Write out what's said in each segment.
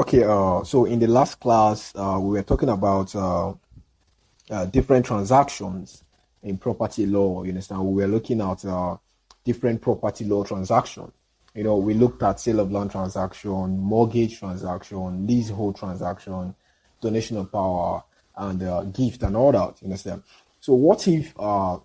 Okay, so in the last class, we were talking about different transactions in property law. You understand? We were looking at different property law transactions. We looked at sale of land transaction, mortgage transaction, leasehold transaction, donation of power, and gift and all that. You understand? So what if a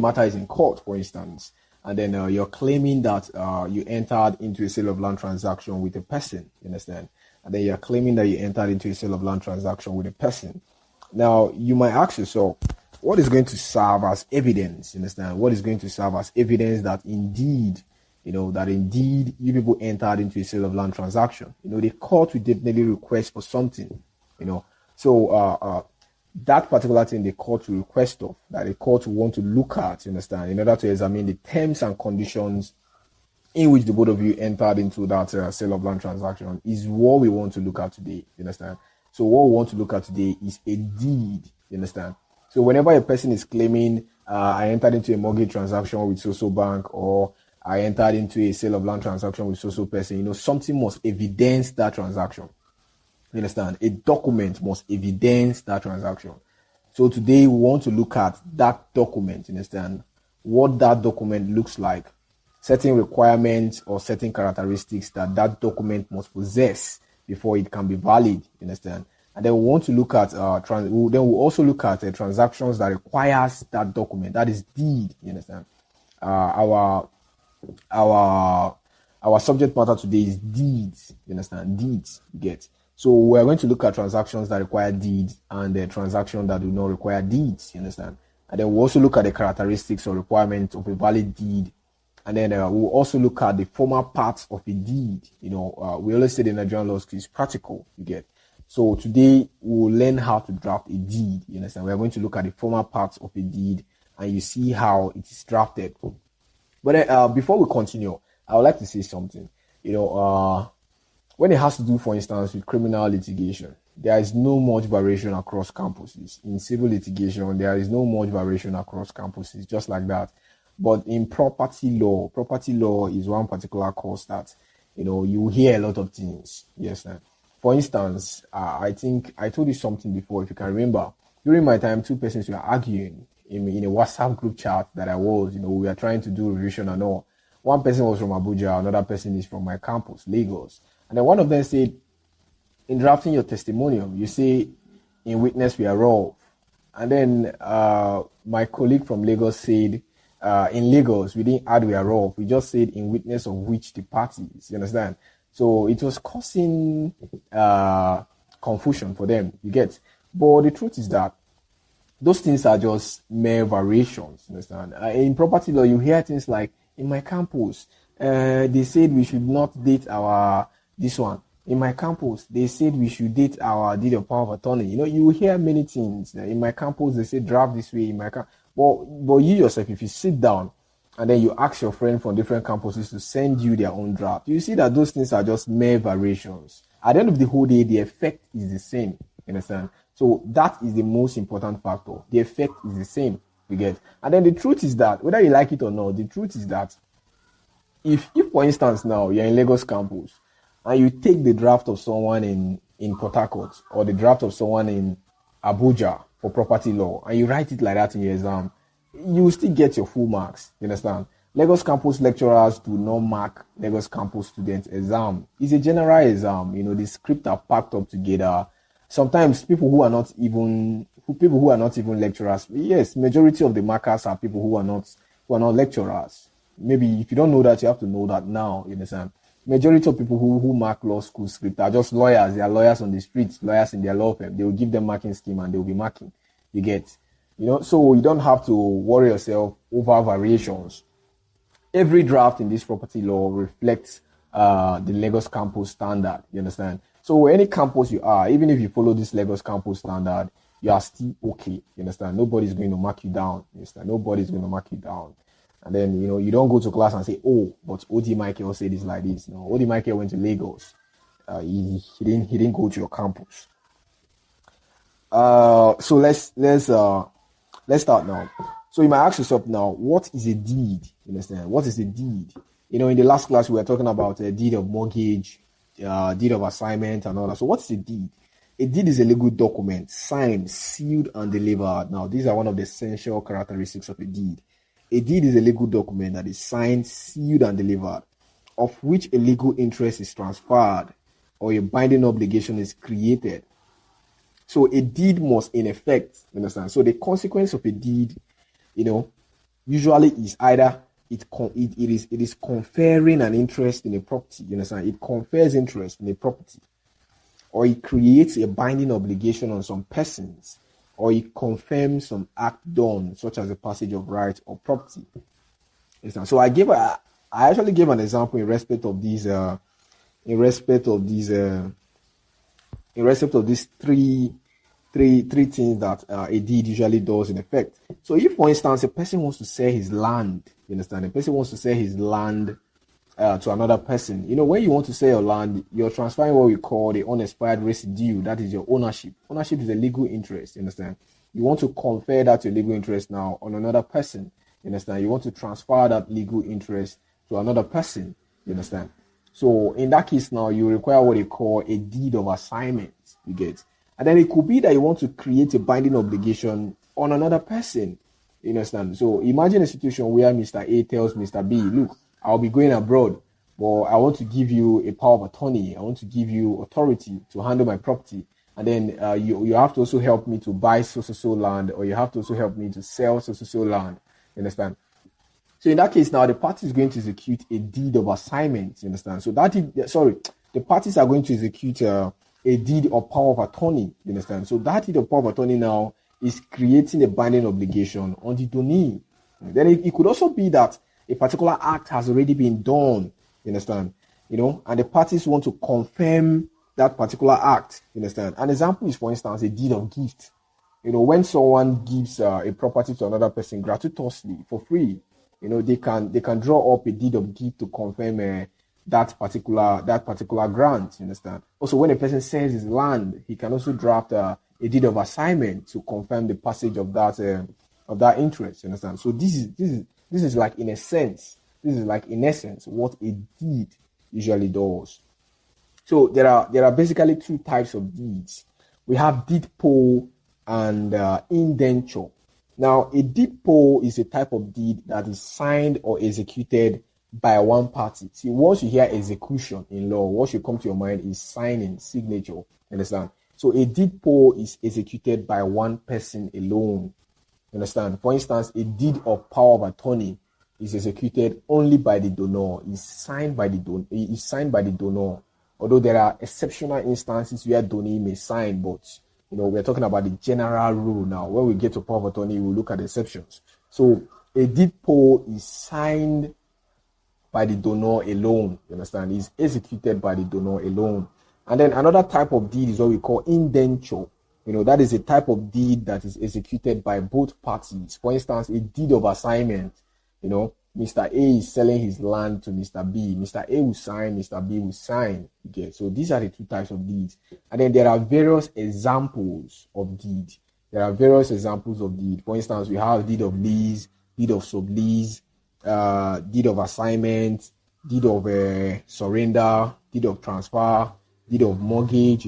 matter is in court, for instance, and then you're claiming that you entered into a sale of land transaction with a person, you understand? And then you're claiming that you entered into a sale of land transaction with a person. Now, you might ask yourself, what is going to serve as evidence, you understand? What is going to serve as evidence that indeed, you people entered into a sale of land transaction? The court will definitely request for something, So, that particular thing the court will request of, that the court will want to look at, you understand, in order to examine the terms and conditions in which the both of you entered into that sale of land transaction, is what we want to look at today, you understand. So what we want to look at today is a deed, you understand. So whenever a person is claiming, I entered into a mortgage transaction with so-so bank, or I entered into a sale of land transaction with so-so person, something must evidence that transaction. You understand? A document must evidence that transaction. So today we want to look at that document, you understand? What that document looks like, certain requirements or certain characteristics that document must possess before it can be valid, you understand? And then we want to look at, we'll also look at transactions that requires that document, that is deed, you understand? Our subject matter today is deeds, you understand? Deeds, you get. So we're going to look at transactions that require deeds and the transactions that do not require deeds, you understand? And then we'll also look at the characteristics or requirements of a valid deed. And then we'll also look at the formal parts of a deed. We always say the Nigerian Lawschool is practical, you get. So today we'll learn how to draft a deed, you understand? We're going to look at the formal parts of a deed and you see how it is drafted. But before we continue, I would like to say something. When it has to do, for instance, with criminal litigation, there is no much variation across campuses. In civil litigation, there is no much variation across campuses, just like that. But in property law is one particular course that, you hear a lot of things. Yes, sir. For instance, I think I told you something before, if you can remember. During my time, two persons were arguing in a WhatsApp group chat that I was, we were trying to do revision and all. One person was from Abuja, another person is from my campus, Lagos. And then one of them said, in drafting your testimonial, you say, in witness we are raw. And then my colleague from Lagos said, in Lagos, we didn't add we are raw. We just said in witness of which the parties, you understand? So it was causing confusion for them, you get. But the truth is that those things are just mere variations, you understand? In property law, you hear things like, in my campus, they said we should not date this one. In my campus, they said we should date our deed of power of attorney. You hear many things. In my campus, they say draft this way. In my but you yourself, if you sit down and then you ask your friend from different campuses to send you their own draft, you see that those things are just mere variations. At the end of the whole day, the effect is the same. You understand? So that is the most important factor. The effect is the same. You get? And then the truth is that, whether you like it or not, the truth is that if for instance now you're in Lagos campus, and you take the draft of someone in Port Harcourt or the draft of someone in Abuja for property law, and you write it like that in your exam, you will still get your full marks. You understand? Lagos campus lecturers do not mark Lagos campus students' exam. It's a general exam. The script are packed up together. Sometimes people who are not even lecturers. Yes, majority of the markers are people who are not lecturers. Maybe if you don't know that, you have to know that now. You understand? Majority of people who mark law school script are just lawyers. They are lawyers on the streets, lawyers in their law firm. They will give them marking scheme and they will be marking. You get, so you don't have to worry yourself over variations. Every draft in this property law reflects the Lagos campus standard. You understand? So any campus you are, even if you follow this Lagos campus standard, you are still okay. You understand? Nobody's going to mark you down. You understand? Nobody's going to mark you down. And then, you don't go to class and say, oh, but O.D. Michael said this like this. No, O.D. Michael went to Lagos. He didn't go to your campus. So let's start now. So you might ask yourself now, what is a deed? You understand? What is a deed? In the last class we were talking about a deed of mortgage, deed of assignment and all that. So what's a deed? A deed is a legal document signed, sealed, and delivered. Now, these are one of the essential characteristics of a deed. A deed is a legal document that is signed, sealed, and delivered, of which a legal interest is transferred or a binding obligation is created. So a deed must, in effect, you understand? So the consequence of a deed, usually is either it is conferring an interest in a property, you understand? It confers interest in a property, or it creates a binding obligation on some persons, or it confirms some act done, such as a passage of right or property. So I actually gave an example in respect of these three things that a deed usually does in effect. So if, for instance, a person wants to sell his land, you understand? A person wants to sell his land to another person. When you want to sell your land, you're transferring what we call the unexpired residue. That is your ownership. Ownership is a legal interest, you understand? You want to confer that to legal interest now on another person, you understand? You want to transfer that legal interest to another person, you understand? So in that case now, you require what they call a deed of assignment, you get? And then it could be that you want to create a binding obligation on another person, you understand? So imagine a situation where Mr. A tells Mr. B, look, I'll be going abroad, but I want to give you a power of attorney. I want to give you authority to handle my property. And then you have to also help me to buy so land, or you have to also help me to sell so land, you understand? So in that case now, the party is going to execute a deed of assignment, you understand? So the parties are going to execute a deed of power of attorney, you understand? So that deed of power of attorney now is creating a binding obligation on the donee. Then it could also be that a particular act has already been done, you understand? And the parties want to confirm that particular act, you understand? An example is, for instance, a deed of gift. When someone gives a property to another person gratuitously for free, they can draw up a deed of gift to confirm that particular grant, you understand? Also, when a person sells his land, he can also draft a deed of assignment to confirm the passage of that interest, you understand? So this is like in essence what a deed usually does. So there are basically two types of deeds. We have deed poll and indenture. Now, a deed poll is a type of deed that is signed or executed by one party. See, once you hear execution in law, what should come to your mind is signing, signature. Understand? So a deed poll is executed by one person alone. Understand? For instance, a deed of power of attorney is executed only by the donor. Is signed by the donor. Although there are exceptional instances where donee may sign, but we're talking about the general rule now. When we get to power of attorney, we'll look at the exceptions. So a deed poll is signed by the donor alone. You understand? It's executed by the donor alone. And then another type of deed is what we call indenture. That is a type of deed that is executed by both parties. For instance, a deed of assignment. Mr. A is selling his land to Mr. B. Mr. A will sign, Mr. B will sign. Okay, so these are the two types of deeds. And then there are various examples of deed. For instance, we have deed of lease, deed of sublease, deed of assignment, deed of surrender, deed of transfer, deed of mortgage.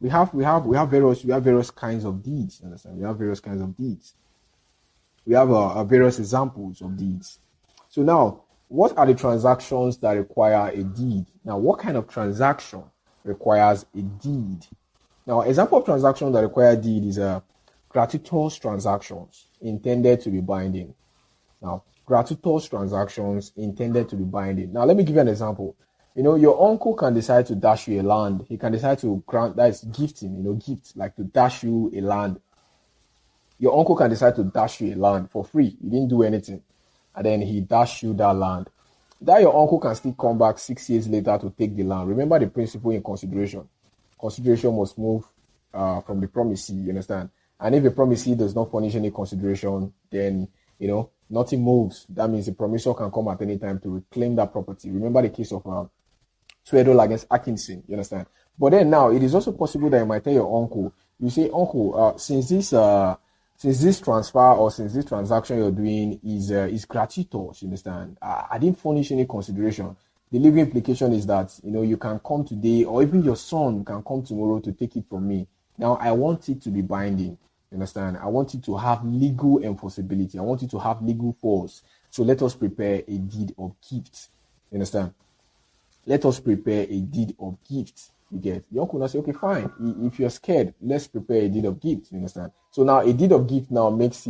We have various kinds of deeds. Understand? We have various kinds of deeds. We have various examples of deeds. So now, what are the transactions that require a deed? Now, what kind of transaction requires a deed? Now, example of transaction that require a deed is gratuitous transactions intended to be binding. Now, gratuitous transactions intended to be binding. Now, let me give you an example. Your uncle can decide to dash you a land. He can decide to grant, that is gifting, gift, like to dash you a land. Your uncle can decide to dash you a land for free. You didn't do anything. And then he dash you that land. That your uncle can still come back 6 years later to take the land. Remember the principle in consideration. Consideration must move from the promisee, you understand? And if the promisee does not furnish any consideration, then, nothing moves. That means the promisor can come at any time to reclaim that property. Remember the case of Tweddle against Atkinson, you understand? But then now, it is also possible that you might tell your uncle, you say, uncle, since this transfer or since this transaction you're doing is gratuitous, you understand? I didn't furnish any consideration. the legal implication is that, you can come today, or even your son can come tomorrow to take it from me. Now, I want it to be binding. You understand? I want it to have legal enforceability. I want it to have legal force. So let us prepare a deed of gift. You understand? Let us prepare a deed of gift. You get? The uncle now say, okay, fine. If you're scared, let's prepare a deed of gift. You understand? So now a deed of gift now makes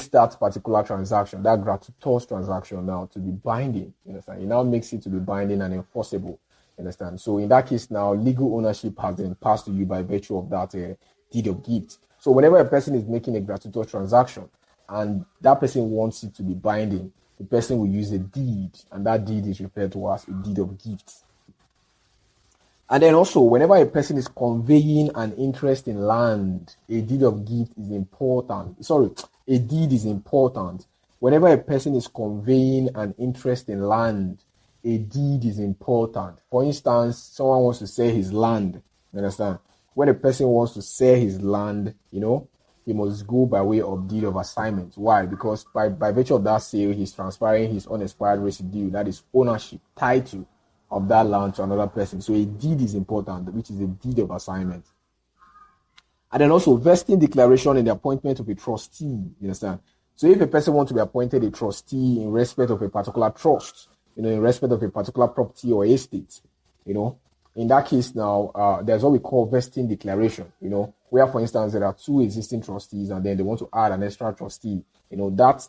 that particular transaction, that gratuitous transaction now, to be binding. You understand? It now makes it to be binding and enforceable. You understand? So in that case now, legal ownership has been passed to you by virtue of that deed of gift. So whenever a person is making a gratuitous transaction and that person wants it to be binding, the person will use a deed, and that deed is referred to as a deed of gift. And then also, whenever a person is conveying an interest in land, a deed of gift is important. A deed is important. Whenever a person is conveying an interest in land, a deed is important. For instance, someone wants to sell his land. You understand? When a person wants to sell his land, he must go by way of deed of assignment. Why? Because by virtue of that sale, he's transferring his unexpired residue, that is ownership, title of that land to another person. So a deed is important, which is a deed of assignment. And then also vesting declaration in the appointment of a trustee. You understand? So if a person wants to be appointed a trustee in respect of a particular trust, in respect of a particular property or estate, in that case now, there's what we call vesting declaration, where, for instance, there are two existing trustees and then they want to add an extra trustee. That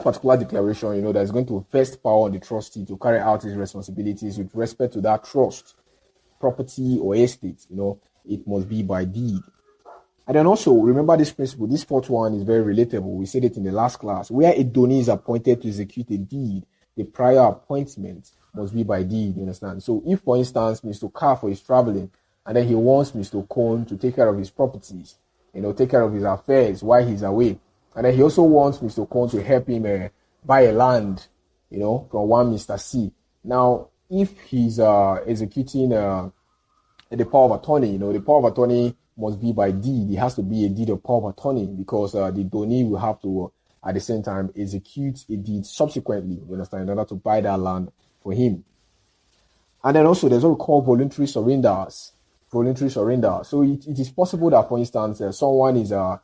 particular declaration, that is going to vest power on the trustee to carry out his responsibilities with respect to that trust, property or estate. It must be by deed. And then also remember this principle. This fourth one is very relatable. We said it in the last class. Where a donee is appointed to execute a deed, the prior appointment must be by deed. You understand? So if, for instance, Mr. Kafo is traveling and then he wants Mr. Kohn to take care of his properties, take care of his affairs while he's away, and then he also wants Mr. Kohn to help him buy a land, from one Mr. C. Now, if he's executing the power of attorney, the power of attorney must be by deed. It has to be a deed of power of attorney because the donee will have to, at the same time, execute a deed subsequently, you understand, in order to buy that land for him. And then also, there's what we call voluntary surrenders. Voluntary surrender. So it is possible that, for instance, someone is a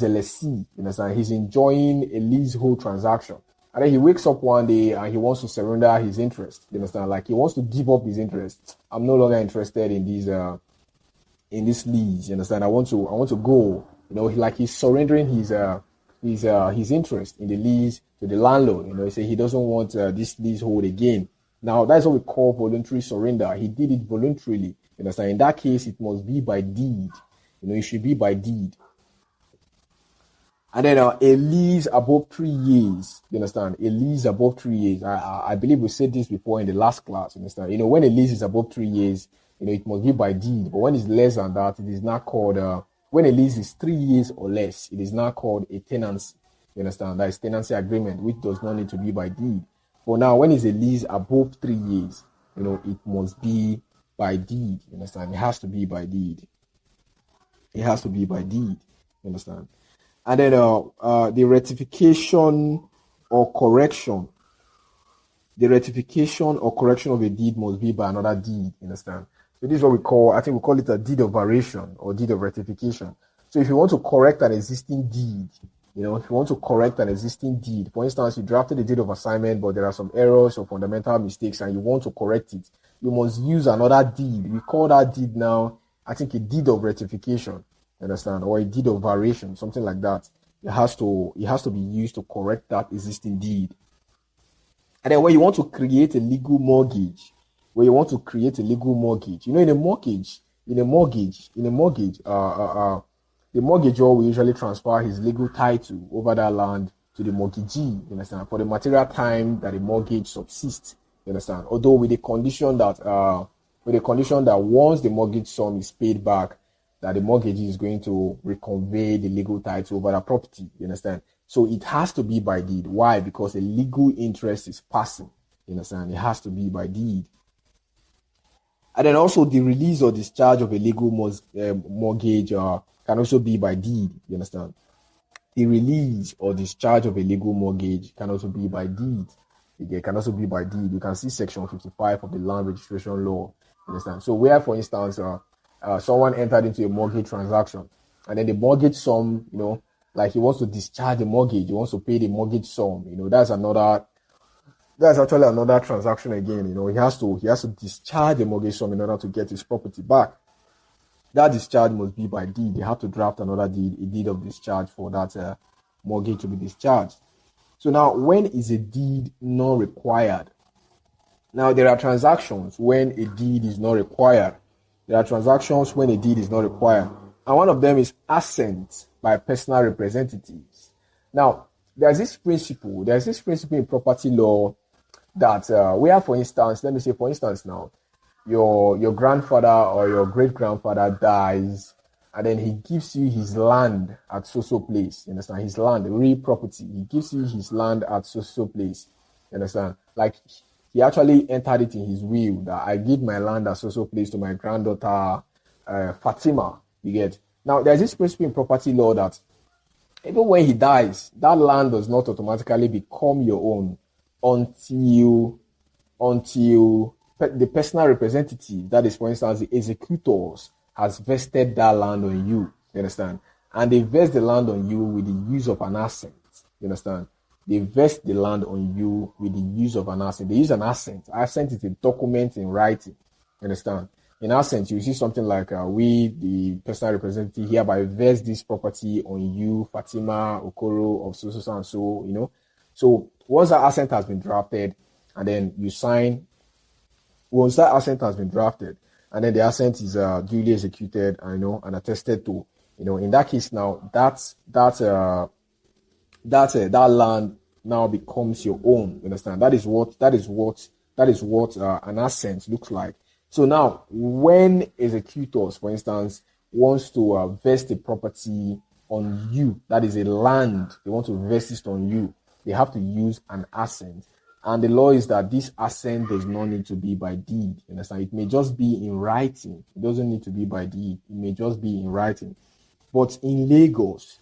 lessee, you understand, he's enjoying a leasehold transaction. And then he wakes up one day and he wants to surrender his interest, you understand, like he wants to give up his interest. I'm no longer interested in this lease, you understand, I want to go, like he's surrendering his interest in the lease to the landlord, he say he doesn't want this leasehold again. Now, that's what we call voluntary surrender. He did it voluntarily, you understand. In that case, it must be by deed, it should be by deed. And then a lease above 3 years, you understand? A lease above 3 years. I believe we said this before in the last class, you understand? When a lease is above 3 years, it must be by deed. But when it's less than that, it is not called, when a lease is 3 years or less, it is not called a tenancy. You understand? That is tenancy agreement, which does not need to be by deed. But now, when it's a lease above 3 years, it must be by deed. You understand? It has to be by deed. It has to be by deed. You understand? And then the ratification or correction of a deed must be by another deed, you understand? So this is what we call it a deed of variation or deed of ratification. So if you want to correct an existing deed, for instance, you drafted a deed of assignment, but there are some errors or fundamental mistakes and you want to correct it, you must use another deed. We call that deed now, a deed of ratification. Understand, or a deed of variation, something like that. It has to be used to correct that existing deed. And then when you want to create a legal mortgage, in a mortgage, the mortgagor will usually transfer his legal title over that land to the mortgagee, you understand, for the material time that the mortgage subsists, you understand. Although with the condition that once the mortgage sum is paid back, that the mortgagee is going to reconvey the legal title over that property, you understand? So it has to be by deed. Why? Because a legal interest is passing, you understand? It has to be by deed. And then also the release or discharge of a legal mortgage can also be by deed, you understand? the release or discharge of a legal mortgage can also be by deed. It can also be by deed. You can see section 55 of the land registration law. Understand? So where, for instance, someone entered into a mortgage transaction, and then the mortgage sum, like he wants to discharge the mortgage, he wants to pay the mortgage sum. That's actually another transaction again. He has to discharge the mortgage sum in order to get his property back. That discharge must be by deed. They have to draft another deed, a deed of discharge for that mortgage to be discharged. So now, when is a deed not required? Now, there are transactions when a deed is not required. There are transactions when a deed is not required. And one of them is assent by personal representatives. Now, there's this principle in property law that where, for instance, let me say, for instance now, your grandfather or your great-grandfather dies, and then he gives you his land at so place. You understand? His land, real property. He gives you his land at so place. You understand? Like, he actually entered it in his will that I give my land at so place to my granddaughter, Fatima. You get? Now, there's this principle in property law that even when he dies, that land does not automatically become your own until the personal representative, that is, for instance, the executors, has vested that land on you. You understand? And they vest the land on you with the use of an assent. You understand? They vest the land on you with the use of an assent. They use an assent. Assent is a document in writing. You understand? In assent, you see something like, we, the personal representative, hereby vest this property on you, Fatima Okoro of so and so, So once that assent has been drafted, and then you sign, once that assent has been drafted, and then the assent is duly executed, and attested to, in that case now, that land now becomes your own. You understand? That is what an assent looks like. So now, when executors, for instance, wants to vest a property on you, that is a land, they want to vest it on you, they have to use an assent. And the law is that this assent does not need to be by deed. You understand? It may just be in writing. It doesn't need to be by deed. It may just be in writing. But in Lagos,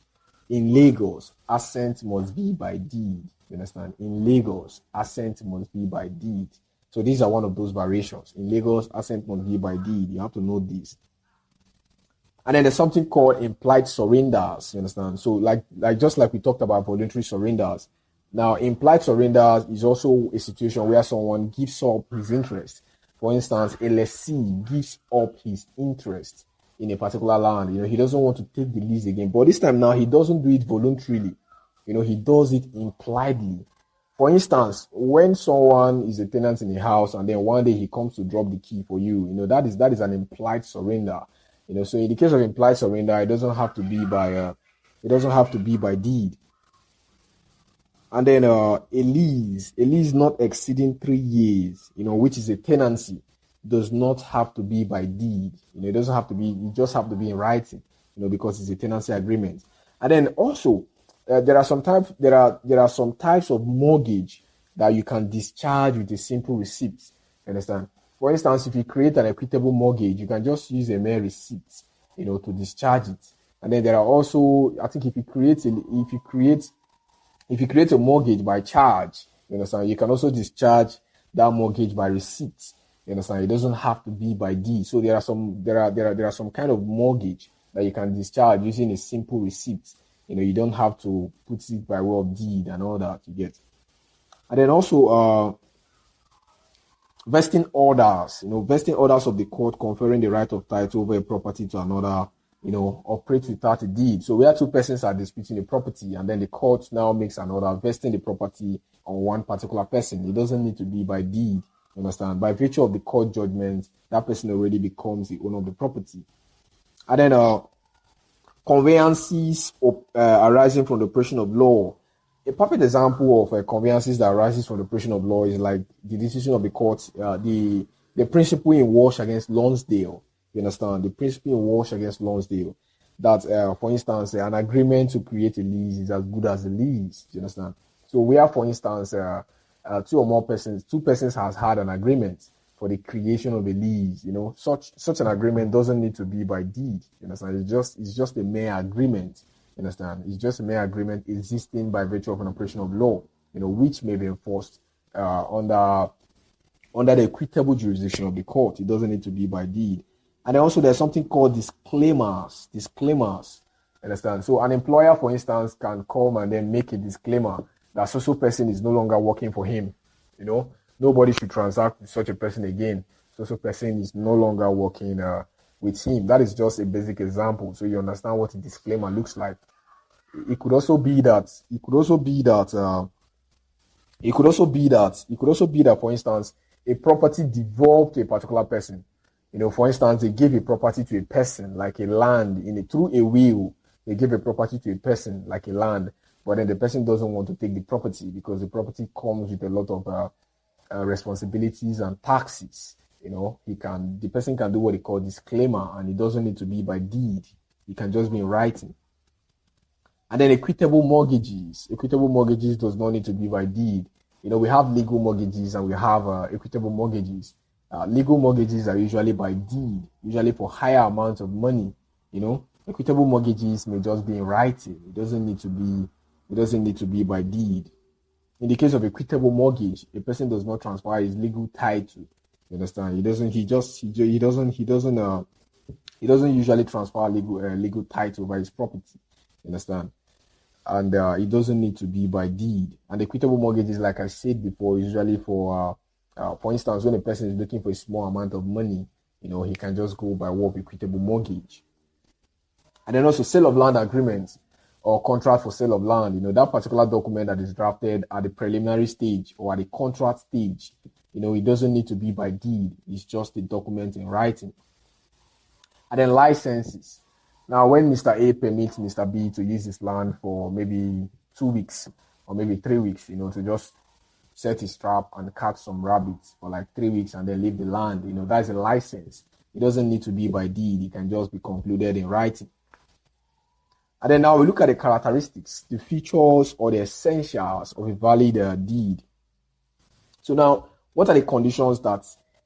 assent must be by deed. You understand? In Lagos, assent must be by deed. So these are one of those variations. In Lagos, assent must be by deed. You have to know this. And then there's something called implied surrenders. You understand? So just like we talked about voluntary surrenders. Now, implied surrenders is also a situation where someone gives up his interest. For instance, a lessee gives up his interest in a particular land. He doesn't want to take the lease again. But this time now, he doesn't do it voluntarily. He does it impliedly. For instance, when someone is a tenant in a house and then one day he comes to drop the key for you, that is an implied surrender. So in the case of implied surrender, it doesn't have to be by deed. And then a lease not exceeding 3 years, which is a tenancy, does not have to be by deed. It doesn't have to be. It just have to be in writing, because it's a tenancy agreement. And then also, there are some types of mortgage that you can discharge with a simple receipt. You understand? For instance, if you create an equitable mortgage, you can just use a mere receipt, to discharge it. And then there are also, I think, if you create a mortgage by charge, you understand, you can also discharge that mortgage by receipt. You understand? It doesn't have to be by deed. So there are some kind of mortgage that you can discharge using a simple receipt. You don't have to put it by way of deed and all that, you get. And then also vesting orders, vesting orders of the court conferring the right of title over a property to another, operate without a deed. So where two persons are disputing the property and then the court now makes an order vesting the property on one particular person, it doesn't need to be by deed. You understand? By virtue of the court judgment, that person already becomes the owner of the property. And then conveyances arising from the operation of law. A perfect example of conveyances that arises from the operation of law is like the decision of the court, the principle in Walsh against Lonsdale. You understand? The principle in Walsh against Lonsdale that, for instance, an agreement to create a lease is as good as a lease. You understand? So where, for instance, two persons has had an agreement for the creation of a lease, such an agreement doesn't need to be by deed. You understand? It's just a mere agreement. You understand? It's just a mere agreement existing by virtue of an operation of law, which may be enforced under the equitable jurisdiction of the court. It doesn't need to be by deed. And then also there's something called disclaimers. Understand? So an employer, for instance, can come and then make a disclaimer that so person is no longer working for him. Nobody should transact with such a person again. So person is no longer working with him. That is just a basic example, so you understand what a disclaimer looks like. It could also be that, for instance, a property devolved to a particular person. For instance, they give a property to a person, like a land, through a will. They give a property to a person, like a land, but then the person doesn't want to take the property because the property comes with a lot of responsibilities and taxes. The person can do what they call disclaimer, and it doesn't need to be by deed. It can just be in writing. And then equitable mortgages. Equitable mortgages does not need to be by deed. We have legal mortgages and we have equitable mortgages. Legal mortgages are usually by deed, usually for higher amounts of money. Equitable mortgages may just be in writing. It doesn't need to be by deed. In the case of equitable mortgage, a person does not transfer his legal title. You understand? He doesn't usually transfer legal title over his property. You understand? And it doesn't need to be by deed. And equitable mortgages, like I said before, usually for instance, when a person is looking for a small amount of money, he can just go by way of equitable mortgage. And then also sale of land agreements or contract for sale of land, that particular document that is drafted at the preliminary stage or at the contract stage, it doesn't need to be by deed. It's just a document in writing. And then licenses. Now, when Mr. A permits Mr. B to use his land for maybe 2 weeks or maybe 3 weeks, to just set his trap and catch some rabbits for like 3 weeks and then leave the land, that's a license. It doesn't need to be by deed. It can just be concluded in writing. And then now we look at the characteristics, the features or the essentials of a valid deed. So now, what are the conditions that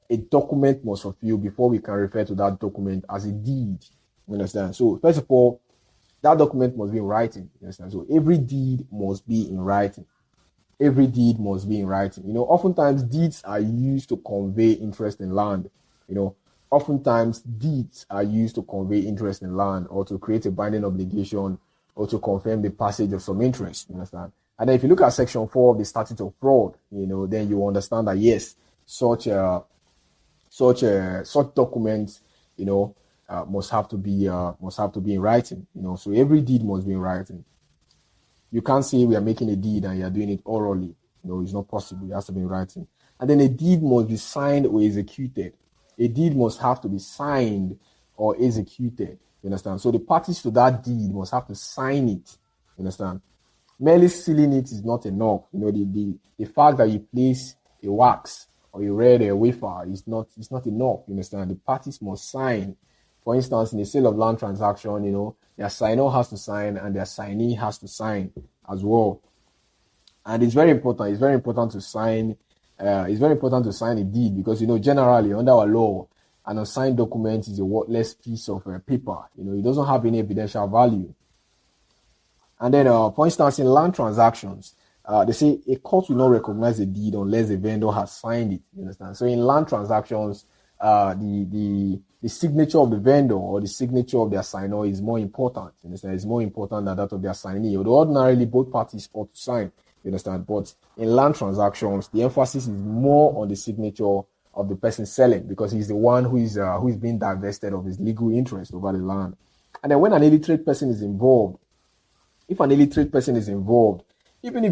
a document must fulfill before we can refer to that document as a deed? You understand? So first of all, that document must be in writing. You understand? So every deed must be in writing. Every deed must be in writing. Oftentimes deeds are used to convey interest in land. Oftentimes deeds are used to convey interest in land or to create a binding obligation or to confirm the passage of some interest. You understand? And then if you look at section 4 of the statute of fraud, then you understand that yes, such documents, must have to be in writing. So every deed must be in writing. You can't say we are making a deed and you are doing it orally. It's not possible. It has to be in writing. And then a deed must be signed or executed. A deed must have to be signed or executed. You understand? So the parties to that deed must have to sign it. You understand? Merely sealing it is not enough. The fact that you place a wax or you read a wafer is not enough. You understand? The parties must sign. For instance, in a sale of land transaction, their signer has to sign and their signee has to sign as well. And it's very important. It's very important to sign. It's very important to sign a deed because, generally under our law, an unsigned document is a worthless piece of paper. It doesn't have any evidential value. And then, for instance, in land transactions, they say a court will not recognize a deed unless the vendor has signed it. You understand? So in land transactions, the signature of the vendor or the signature of their signer is more important. You understand? It's more important than that of their signee. Although ordinarily both parties ought to sign. You understand? But in land transactions, the emphasis is more on the signature of the person selling because he's the one who is being divested of his legal interest over the land. And then when an illiterate person is involved, even if the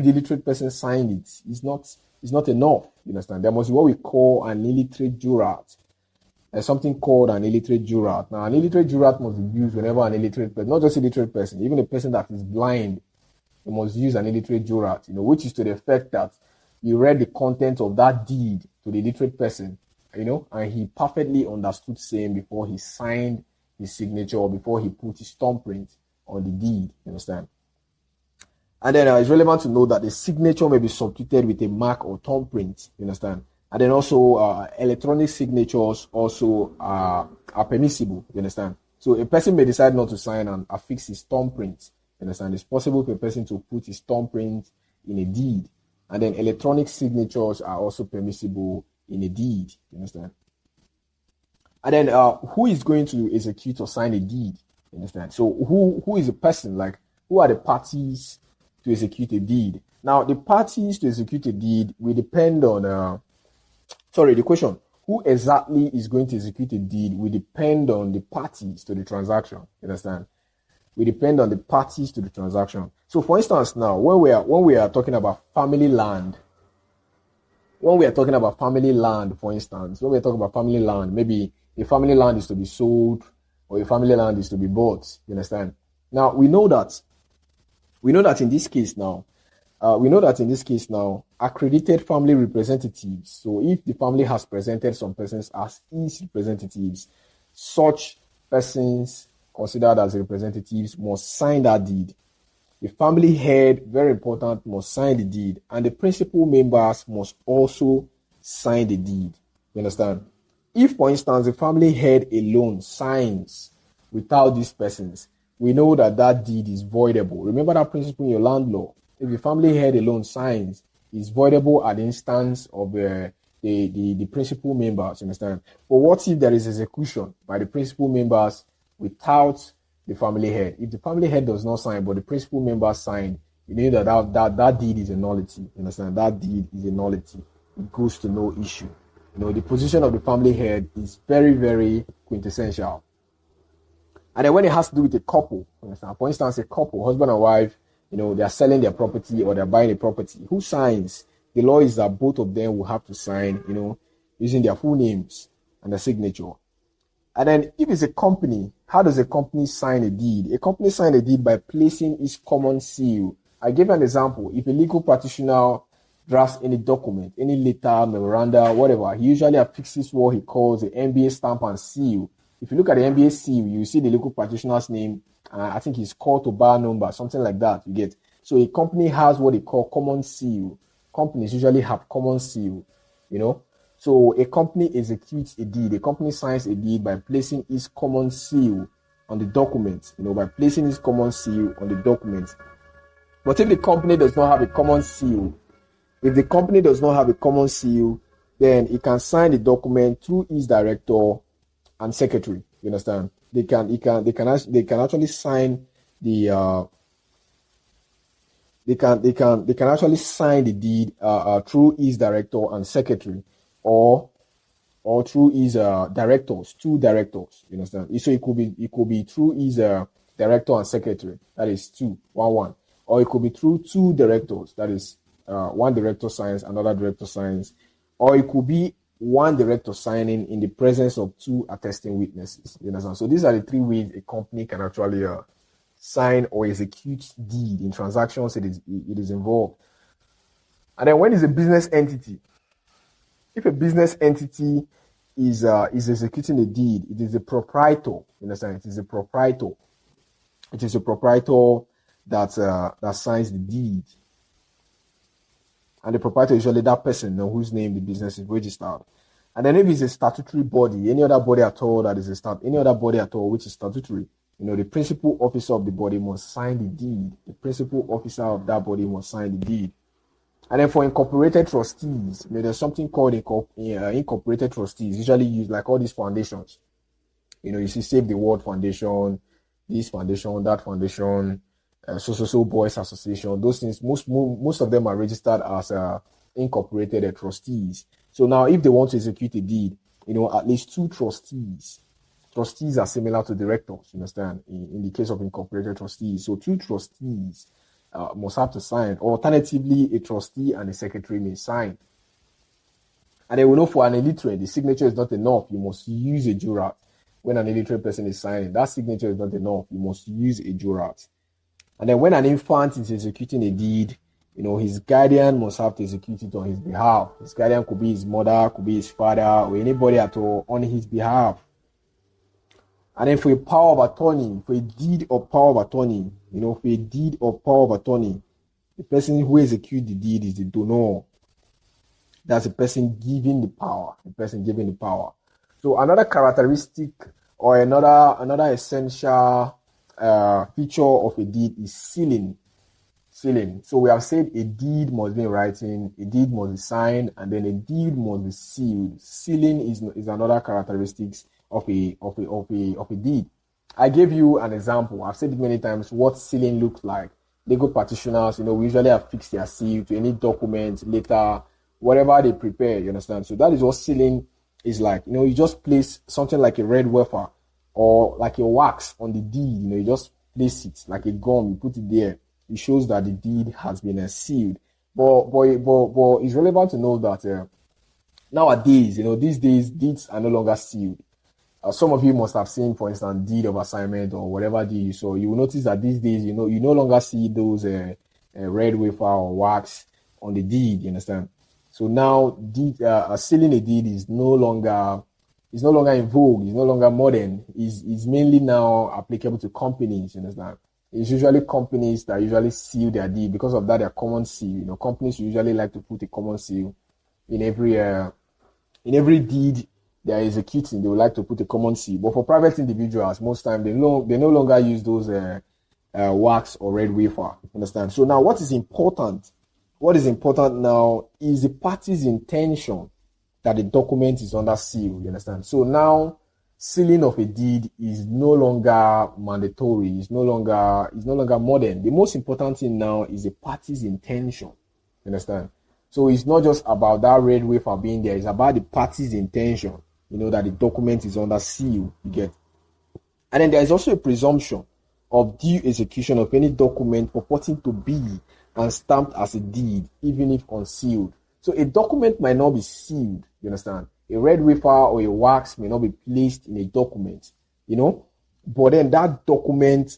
illiterate person signed it, it's not enough. You understand? There must be what we call an illiterate jurat. There's something called an illiterate jurat. Now, an illiterate jurat must be used whenever an illiterate person, not just illiterate person, even a person that is blind, you must use an illiterate jurat, which is to the effect that you read the content of that deed to the illiterate person, and he perfectly understood same before he signed his signature or before he put his thumbprint on the deed. You understand? And then it's relevant to know that the signature may be substituted with a mark or thumbprint. You understand? And then also electronic signatures also are permissible. You understand? So a person may decide not to sign and affix his thumbprint. You You understand? It's possible for a person to put his thumbprint in a deed. And then electronic signatures are also permissible in a deed. You understand? And then who is going to execute or sign a deed? You understand? So who is the person? Like, who are the parties to execute a deed? Now, the parties to execute a deed will depend on, the question, who exactly is going to execute a deed will depend on the parties to the transaction. You understand? Will depend on the parties to the transaction. So, for instance, now, when we are talking about family land, for instance, when we're talking about family land, maybe a family land is to be sold or a family land is to be bought. You understand? Now, we know that in this case now, accredited family representatives. So if the family has presented some persons as its representatives, such persons considered as representatives must sign that deed. The family head, very important, must sign the deed, and the principal members must also sign the deed. You understand? If, for instance, the family head alone signs without these persons, we know that deed is voidable. Remember that principle in your land law. If the family head alone signs, it's voidable at the instance of the principal members. You understand? But what if there is execution by the principal members without the family head? If the family head does not sign, but the principal members sign, you know that deed is a nullity. You understand? That deed is a nullity. It goes to no issue. You know, the position of the family head is very, very quintessential. And then when it has to do with a couple, for instance, a couple, husband and wife, you know, they are selling their property or they're buying a property. Who signs? The law is that both of them will have to sign, you know, using their full names and the signature. And then if it's a company, how does a company sign a deed? A company signs a deed by placing its common seal. I gave an example. If a legal practitioner drafts any document, any letter, memoranda, whatever, he usually affixes what he calls the MBA stamp and seal. If you look at the MBA seal, you see the legal practitioner's name. I think his call to bar number, something like that. You get. So a company has what they call common seal. Companies usually have common seal, you know. So a company executes a deed. A company signs a deed by placing its common seal on the document, you know, by placing its common seal on the document. But if the company does not have a common seal, then it can sign the document through its director and secretary. You understand? They can actually sign the they can actually sign the deed through his director and secretary, or through his two directors. You understand? So it could be through his director and secretary. That is 2-1-1, or it could be through two directors. That is one director signs, another director signs, or it could be one director signing in the presence of two attesting witnesses. You understand? So these are the three ways a company can actually sign or execute deed in transactions it is involved. And then when is a business entity? If a business entity is executing a deed, it is a proprietor. You understand? It is a proprietor. It is a proprietor that signs the deed. And the proprietor is usually that person whose name the business is registered. And then if it's a statutory body, any other body at all which is statutory, you know, the principal officer of the body must sign the deed. The principal officer of that body must sign the deed. And then for incorporated trustees, you know, there's something called incorporated trustees, usually used like all these foundations. You know, you see Save the World Foundation, this foundation, that foundation, so boys association. Those things, most of them are registered as incorporated trustees. So now, if they want to execute a deed, you know, at least two trustees. Trustees are similar to directors. You understand? In the case of incorporated trustees, so two trustees must have to sign. Alternatively, a trustee and a secretary may sign. And then we know for an illiterate, the signature is not enough. You must use a jurat. When an illiterate person is signing, that signature is not enough. You must use a jurat. And then when an infant is executing a deed, you know, his guardian must have to execute it on his behalf. His guardian could be his mother, could be his father, or anybody at all on his behalf. And then for a power of attorney, for a deed of power of attorney, you know, for a deed of power of attorney, the person who executes the deed is the donor. That's the person giving the power. So another characteristic or another essential feature of a deed is sealing. Sealing. So we have said a deed must be in writing, a deed must be signed, and then a deed must be sealed. Sealing is another characteristics of a deed. I gave you an example. I've said it many times what sealing looks like. Legal practitioners, we usually affix their seal to any document, letter, whatever they prepare, you understand? So that is what sealing is like. You just place something like a red wafer or like a wax on the deed, you just place it like a gum, you put it there. It shows that the deed has been sealed. But it's relevant to know that nowadays, these days, deeds are no longer sealed. Some of you must have seen, for instance, deed of assignment or whatever deed. So you will notice that these days, you no longer see those red wafer or wax on the deed. You understand? So now, sealing a deed is no longer in vogue. It's no longer modern. It's mainly now applicable to companies. You understand? It's usually companies that usually seal their deed because of that. Their common seal. Companies usually like to put a common seal in every deed they are executing. They would like to put a common seal. But for private individuals, most time they no longer use those wax or red wafer. Understand? So now, what is important? What is important now is the party's intention that the document is under seal. You understand? So now, sealing of a deed is no longer mandatory. It's no longer modern. The most important thing now is the party's intention. You understand? So it's not just about that red wafer being there. It's about the party's intention. That the document is under seal. You get? And then there is also a presumption of due execution of any document purporting to be and stamped as a deed, even if unsealed. So a document might not be sealed. You understand? A red wafer or a wax may not be placed in a document, but then that document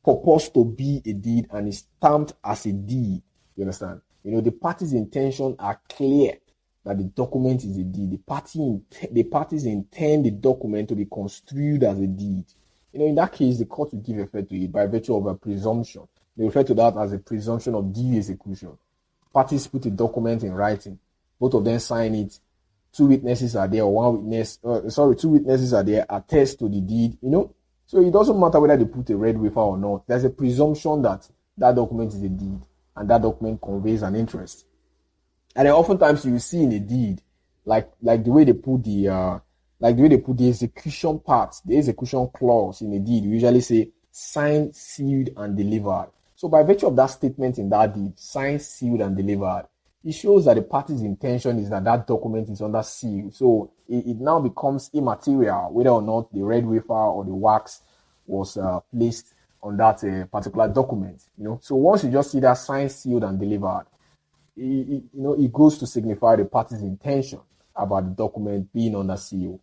purports to be a deed and is stamped as a deed. You understand? The parties' intention are clear that the document is a deed. The parties intend the document to be construed as a deed. In that case, the court will give effect to it by virtue of a presumption. They refer to that as a presumption of due execution. Parties put a document in writing. Both of them sign it. Two witnesses are there, two witnesses are there, attest to the deed, So it doesn't matter whether they put a red wafer or not. There's a presumption that that document is a deed and that document conveys an interest. And then oftentimes you will see in a deed, like the way they put the execution part, the execution clause in a deed, you usually say signed, sealed, and delivered. So by virtue of that statement in that deed, signed, sealed, and delivered, it shows that the party's intention is that that document is under seal. So it now becomes immaterial whether or not the red wafer or the wax was placed on that particular document. So once you just see that signed, sealed, and delivered, it goes to signify the party's intention about the document being under seal.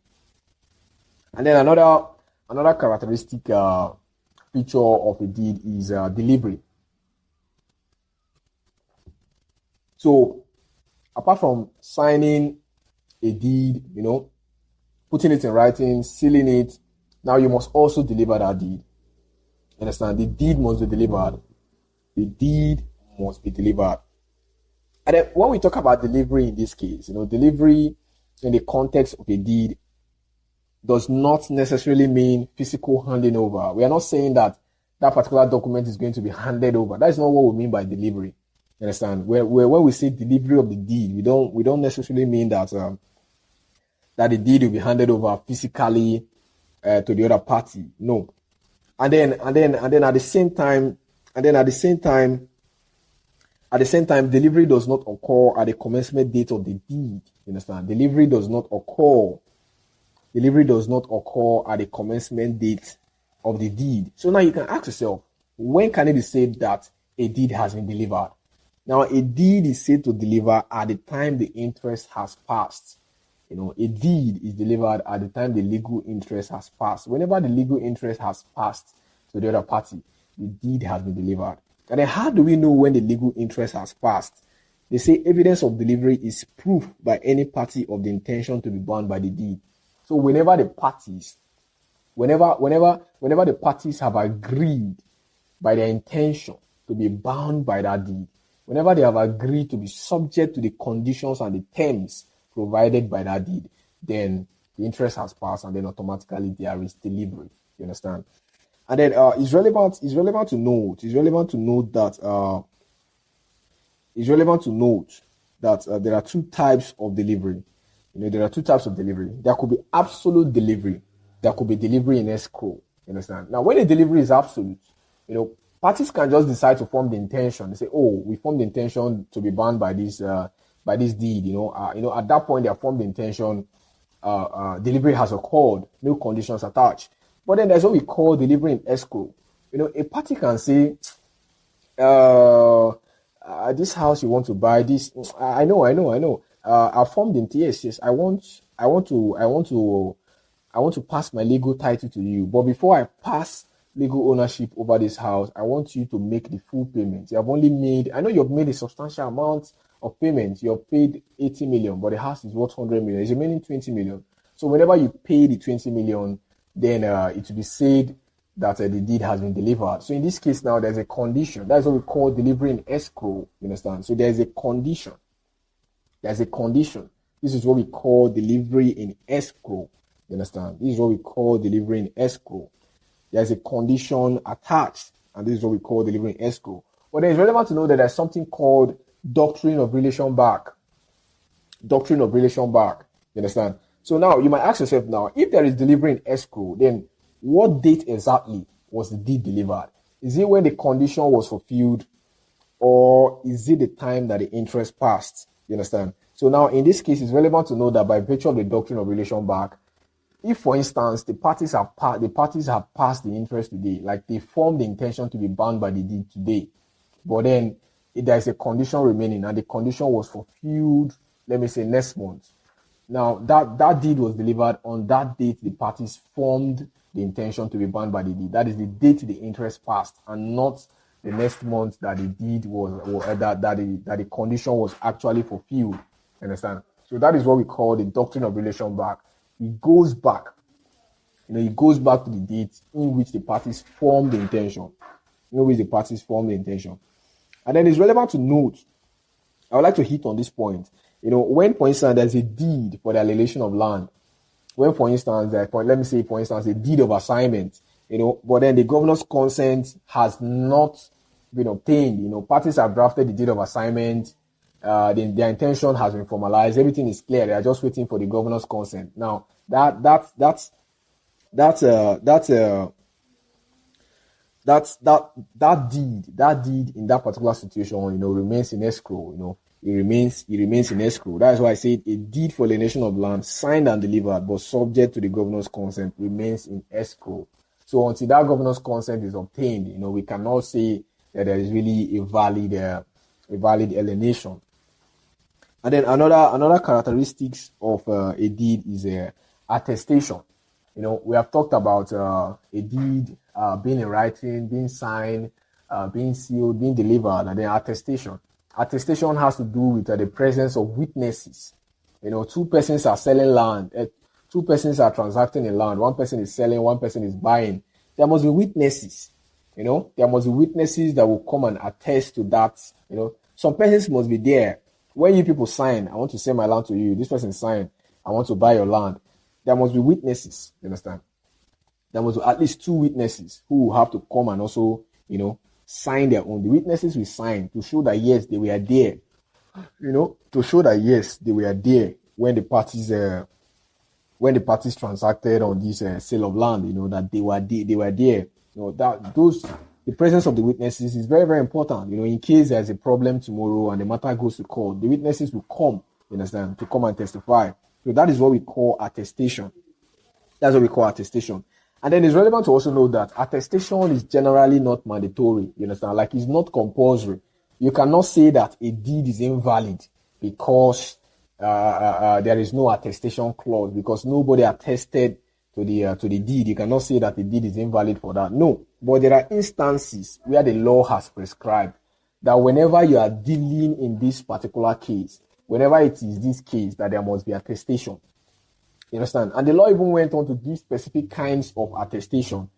And then another characteristic feature of a deed is delivery. So, apart from signing a deed, putting it in writing, sealing it, now you must also deliver that deed. Understand? The deed must be delivered. The deed must be delivered. And then when we talk about delivery in this case, delivery in the context of a deed does not necessarily mean physical handing over. We are not saying that particular document is going to be handed over. That is not what we mean by delivery. You understand? When we say delivery of the deed, we don't necessarily mean that that the deed will be handed over physically to the other party. No. And then at the same time, delivery does not occur at the commencement date of the deed. You understand? Delivery does not occur at the commencement date of the deed. So now you can ask yourself, when can it be said that a deed has been delivered? Now, a deed is said to deliver at the time the interest has passed. A deed is delivered at the time the legal interest has passed. Whenever the legal interest has passed to the other party, the deed has been delivered. And then how do we know when the legal interest has passed? They say evidence of delivery is proof by any party of the intention to be bound by the deed. So whenever the parties have agreed by their intention to be bound by that deed, whenever they have agreed to be subject to the conditions and the terms provided by that deed, then the interest has passed and then automatically there is delivery. You understand? And then it's relevant to note that there are two types of delivery. There are two types of delivery. There could be absolute delivery. There could be delivery in escrow. You understand? Now, when a delivery is absolute, parties can just decide to form the intention. They say, "Oh, we formed the intention to be bound by this deed." At that point, they have formed the intention. Delivery has occurred. No conditions attached. But then there's what we call delivery in escrow. A party can say, this house you want to buy, this I know. I formed the yes. I want to pass my legal title to you. But before I pass legal ownership over this house, I want you to make the full payment. I know you've made a substantial amount of payment. You've paid 80 million, but the house is worth 100 million. It's remaining 20 million. So whenever you pay the 20 million, then it will be said that the deed has been delivered. So in this case now, there's a condition. That's what we call delivery in escrow. You understand? So there's a condition. There's a condition. This is what we call delivery in escrow. You understand? This is what we call delivery in escrow. There's a condition attached, and this is what we call delivery in escrow. But then it's relevant to know that there's something called doctrine of relation back. Doctrine of relation back. You understand? So now you might ask yourself now, if there is delivery in escrow, then what date exactly was the deed delivered? Is it when the condition was fulfilled, or is it the time that the interest passed? You understand? So now in this case, it's relevant to know that by virtue of the doctrine of relation back, if, for instance, the parties have passed the interest today, like they formed the intention to be bound by the deed today, but then there is a condition remaining, and the condition was fulfilled, let me say, next month. Now, that deed was delivered on that date. The parties formed the intention to be bound by the deed. That is the date the interest passed, and not the next month that the deed was, or that the condition was actually fulfilled. Understand? So that is what we call the doctrine of relation back. It goes back. It goes back to the date in which the parties formed the intention. And then it's relevant to note, I would like to hit on this point. When, for instance, there's a deed for the alienation of land, when, for instance, let me say, for instance, a deed of assignment, but then the governor's consent has not been obtained, parties have drafted the deed of assignment, their intention has been formalized, everything is clear, they are just waiting for the governor's consent. Now, that deed in that particular situation, remains in escrow, it remains in escrow. That's why I said a deed for alienation of land signed and delivered but subject to the governor's consent remains in escrow. So until that governor's consent is obtained, we cannot say that there is really a valid alienation. And then another characteristics of a deed is attestation. We have talked about a deed being in writing, being signed, being sealed, being delivered, and then attestation. Attestation has to do with the presence of witnesses. Two persons are selling land. Two persons are transacting in land. One person is selling, one person is buying. There must be witnesses. There must be witnesses that will come and attest to that. Some persons must be there. When you people sign, I want to sell my land to you. This person signed, I want to buy your land. There must be witnesses. You understand? There must be at least two witnesses who will have to come and also, sign their own. The witnesses will sign to show that yes, they were there. To show that yes, they were there when the parties transacted on this sale of land. That they were there. The presence of the witnesses is very, very important. In case there's a problem tomorrow and the matter goes to court, the witnesses will come. You understand? To come and testify. So that is what we call attestation. That's what we call attestation. And then it's relevant to also know that attestation is generally not mandatory. You understand? Like, it's not compulsory. You cannot say that a deed is invalid because there is no attestation clause, because nobody attested to the deed. You cannot say that the deed is invalid for that. No. But there are instances where the law has prescribed that whenever you are dealing in this particular case, whenever it is this case, that there must be attestation. You understand? And the law even went on to give specific kinds of attestation.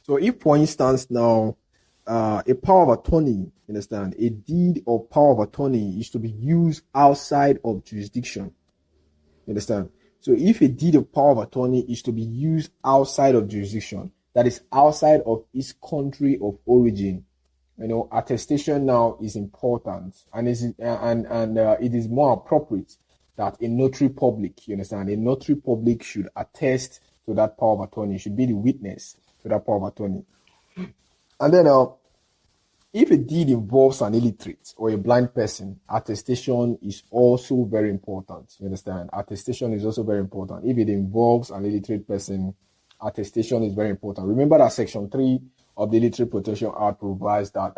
So if, for instance, now, a power of attorney, you understand, a deed or power of attorney is to be used outside of jurisdiction. You understand? So if a deed of power of attorney is to be used outside of jurisdiction, that is outside of its country of origin, attestation now is important, and it is more appropriate that a notary public, you understand, a notary public should attest to that power of attorney, should be the witness to that power of attorney. And then if a deed involves an illiterate or a blind person, attestation is also very important. You understand? Attestation is also very important. If it involves an illiterate person, attestation is very important. Remember that Section 3 of the Illiterate Protection Act provides that,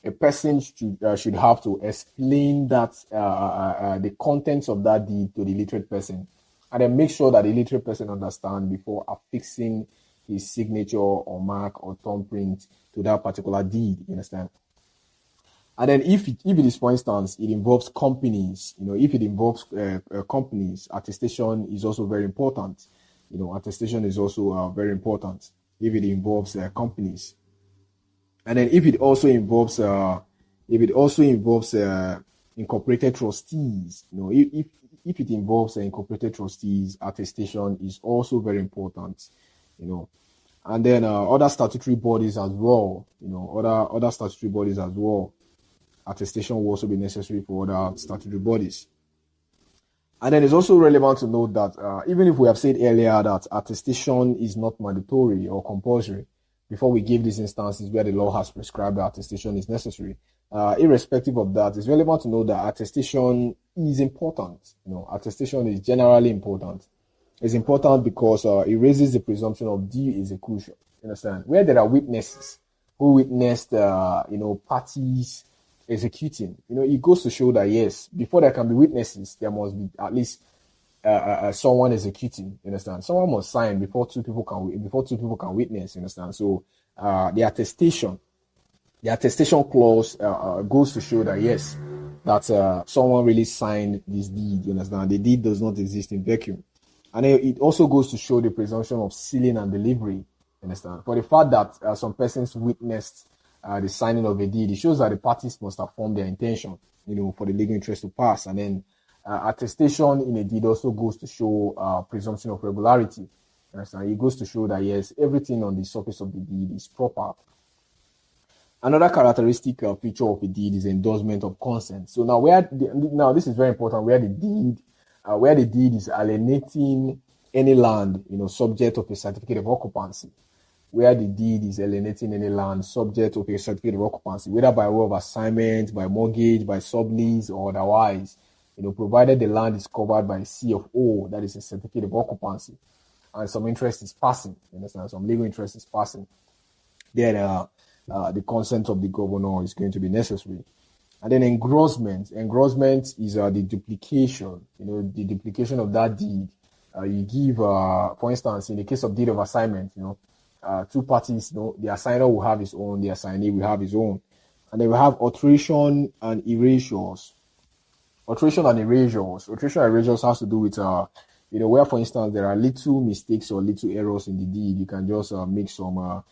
a person should have to explain that the contents of that deed to the illiterate person, and then make sure that the illiterate person understands before affixing his signature or mark or thumbprint to that particular deed. You understand? And then if it is, for instance, it involves companies, if it involves companies, attestation is also very important. Attestation is also very important if it involves companies. And then if it also involves incorporated trustees, if it involves incorporated trustees, attestation is also very important. And then other statutory bodies as well, other statutory bodies as well. Attestation will also be necessary for other statutory bodies. And then it's also relevant to note that even if we have said earlier that attestation is not mandatory or compulsory, before we give these instances where the law has prescribed that attestation is necessary, irrespective of that, it's relevant to know that attestation is important. Attestation is generally important. It's important because it raises the presumption of due execution. You understand? Where there are witnesses who witnessed, parties executing, it goes to show that yes, before there can be witnesses, there must be at least someone executing. You understand? Someone must sign before two people can witness. You understand? So the attestation clause goes to show that yes, that someone really signed this deed. You understand? The deed does not exist in vacuum. And it also goes to show the presumption of sealing and delivery. You understand? For the fact that some persons witnessed the signing of a deed, it shows that the parties must have formed their intention, for the legal interest to pass. And then attestation in a deed also goes to show presumption of regularity. You understand? It goes to show that yes, everything on the surface of the deed is proper. Another characteristic feature of a deed is endorsement of consent. So now this is very important, where the deed is alienating any land, subject of a certificate of occupancy. Where the deed is alienating any land subject of a certificate of occupancy, whether by way of assignment, by mortgage, by sublease, or otherwise, provided the land is covered by a C of O, that is a certificate of occupancy, and some interest is passing, some legal interest is passing, then the consent of the governor is going to be necessary. And then engrossment is the duplication, the duplication of that deed. You give, for instance, in the case of deed of assignment, two parties, the assigner will have his own, the assignee will have his own. And then we have alteration and erasures. Alteration and erasures has to do with, where, for instance, there are little mistakes or little errors in the deed. You can just make some,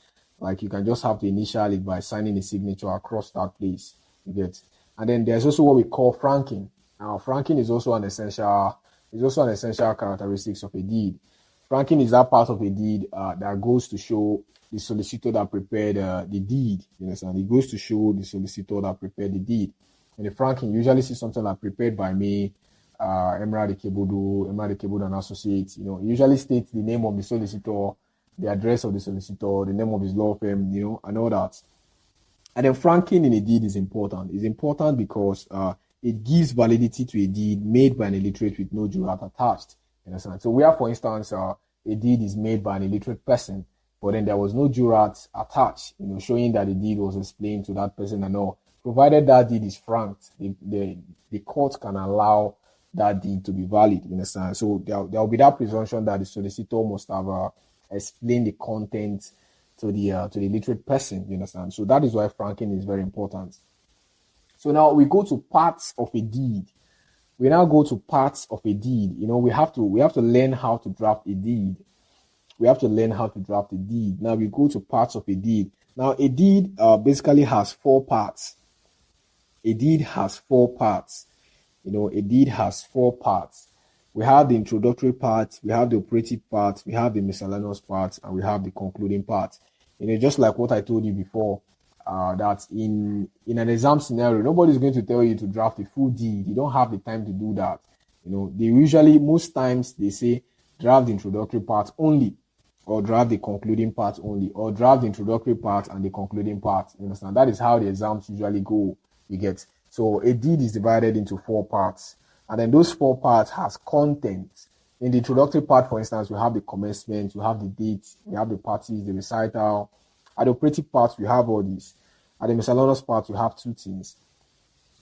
you can just have to initial it by signing a signature across that place. You get. And then there's also what we call franking. Now, franking is also an essential characteristics of a deed. Franking is that part of a deed that goes to show the solicitor that prepared the deed. You understand? It goes to show the solicitor that prepared the deed. And the franking, you usually see something like prepared by me, Emerald Kebudu and Associates. It usually states the name of the solicitor, the address of the solicitor, the name of his law firm, and all that. And then franking in a deed is important. It's important because it gives validity to a deed made by an illiterate with no jurat attached. You understand? So where, for instance, a deed is made by an illiterate person, but then there was no jurat attached, showing that the deed was explained to that person and all. Provided that deed is franked, the court can allow that deed to be valid. You understand? So there will be that presumption that the solicitor must have explained the content to the illiterate person. You understand? So that is why franking is very important. So now we go to parts of a deed. We now go to parts of a deed. We have to learn how to draft a deed. Now we go to parts of a deed. Now a deed basically has 4 parts. A deed has 4 parts. We have the introductory part, we have the operative part, we have the miscellaneous part, and we have the concluding part. Just like what I told you before, that in an exam scenario, nobody's going to tell you to draft a full deed. You don't have the time to do that. They usually, most times, they say draft the introductory part only, or draft the concluding part only, or draft the introductory part and the concluding part. You understand? That is how the exams usually go. You get. So a deed is divided into 4 parts, and then those 4 parts has content. In the introductory part, for instance, we have the commencement, we have the date, we have the parties, the recital. At the operative part, we have all these. At the miscellaneous part, we have 2 things.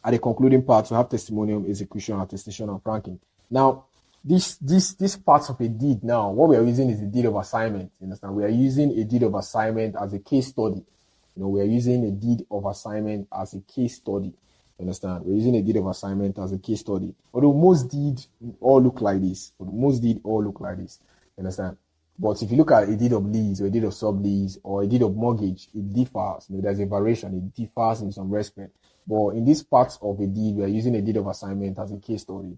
At the concluding part, we have testimonium, execution, attestation, and franking. Now, this parts of a deed now, what we are using is a deed of assignment. You understand? We are using a deed of assignment as a case study. We are using a deed of assignment as a case study. You understand? We're using a deed of assignment as a case study. Although most deeds all look like this. You understand? But if you look at a deed of lease or a deed of sublease or a deed of mortgage, it differs. There's a variation. It differs in some respect. But in this part of a deed, we are using a deed of assignment as a case study.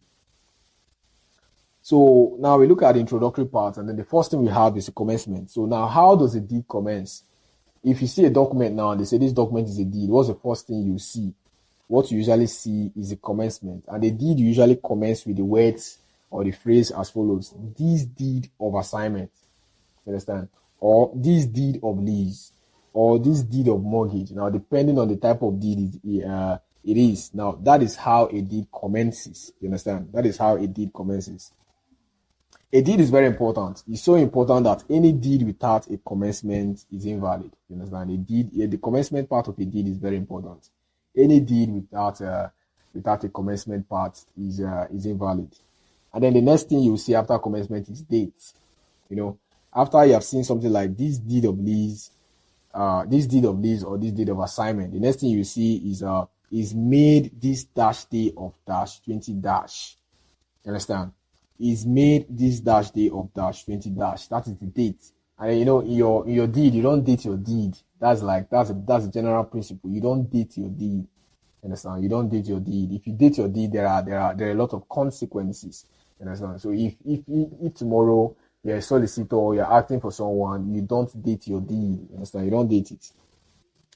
So now we look at the introductory part, and then the first thing we have is the commencement. So now, how does a deed commence? If you see a document now and they say this document is a deed, what's the first thing you see? What you usually see is a commencement. And the deed usually commences with the words or the phrase as follows: this deed of assignment. You understand? Or this deed of lease, or this deed of mortgage. Now, depending on the type of deed it is. Now, that is how a deed commences. You understand? That is how a deed commences. A deed is very important. It's so important that any deed without a commencement is invalid. You understand? The commencement part of a deed is very important. Any deed without a commencement part is invalid. And then the next thing you see after commencement is date. After you have seen something like this deed of lease, or this deed of assignment, the next thing you see is made this dash day of dash 20 dash. You understand? Is made this dash day of dash 20 dash. That is the date. And in your deed, you don't date your deed. That's a general principle. You don't date your deed. You understand? You don't date your deed. If you date your deed, there are a lot of consequences. You understand? So if tomorrow you're a solicitor or you're acting for someone, you don't date your deed. You understand? You don't date it.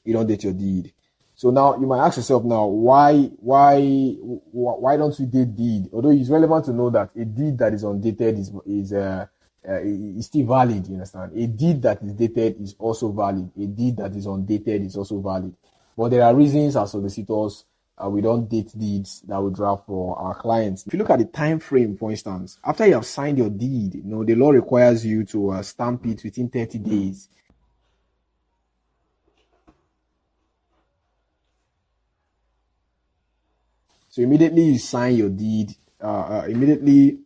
You don't date your deed. So now you might ask yourself now, why don't we date deed? Although it's relevant to know that a deed that is undated is still valid. You understand? A deed that is dated is also valid. A deed that is undated is also valid. But there are reasons as solicitors we don't date deeds that we draft for our clients. If you look at the time frame, for instance, after you have signed your deed, the law requires you to stamp it within 30 days. So immediately you sign your deed, immediately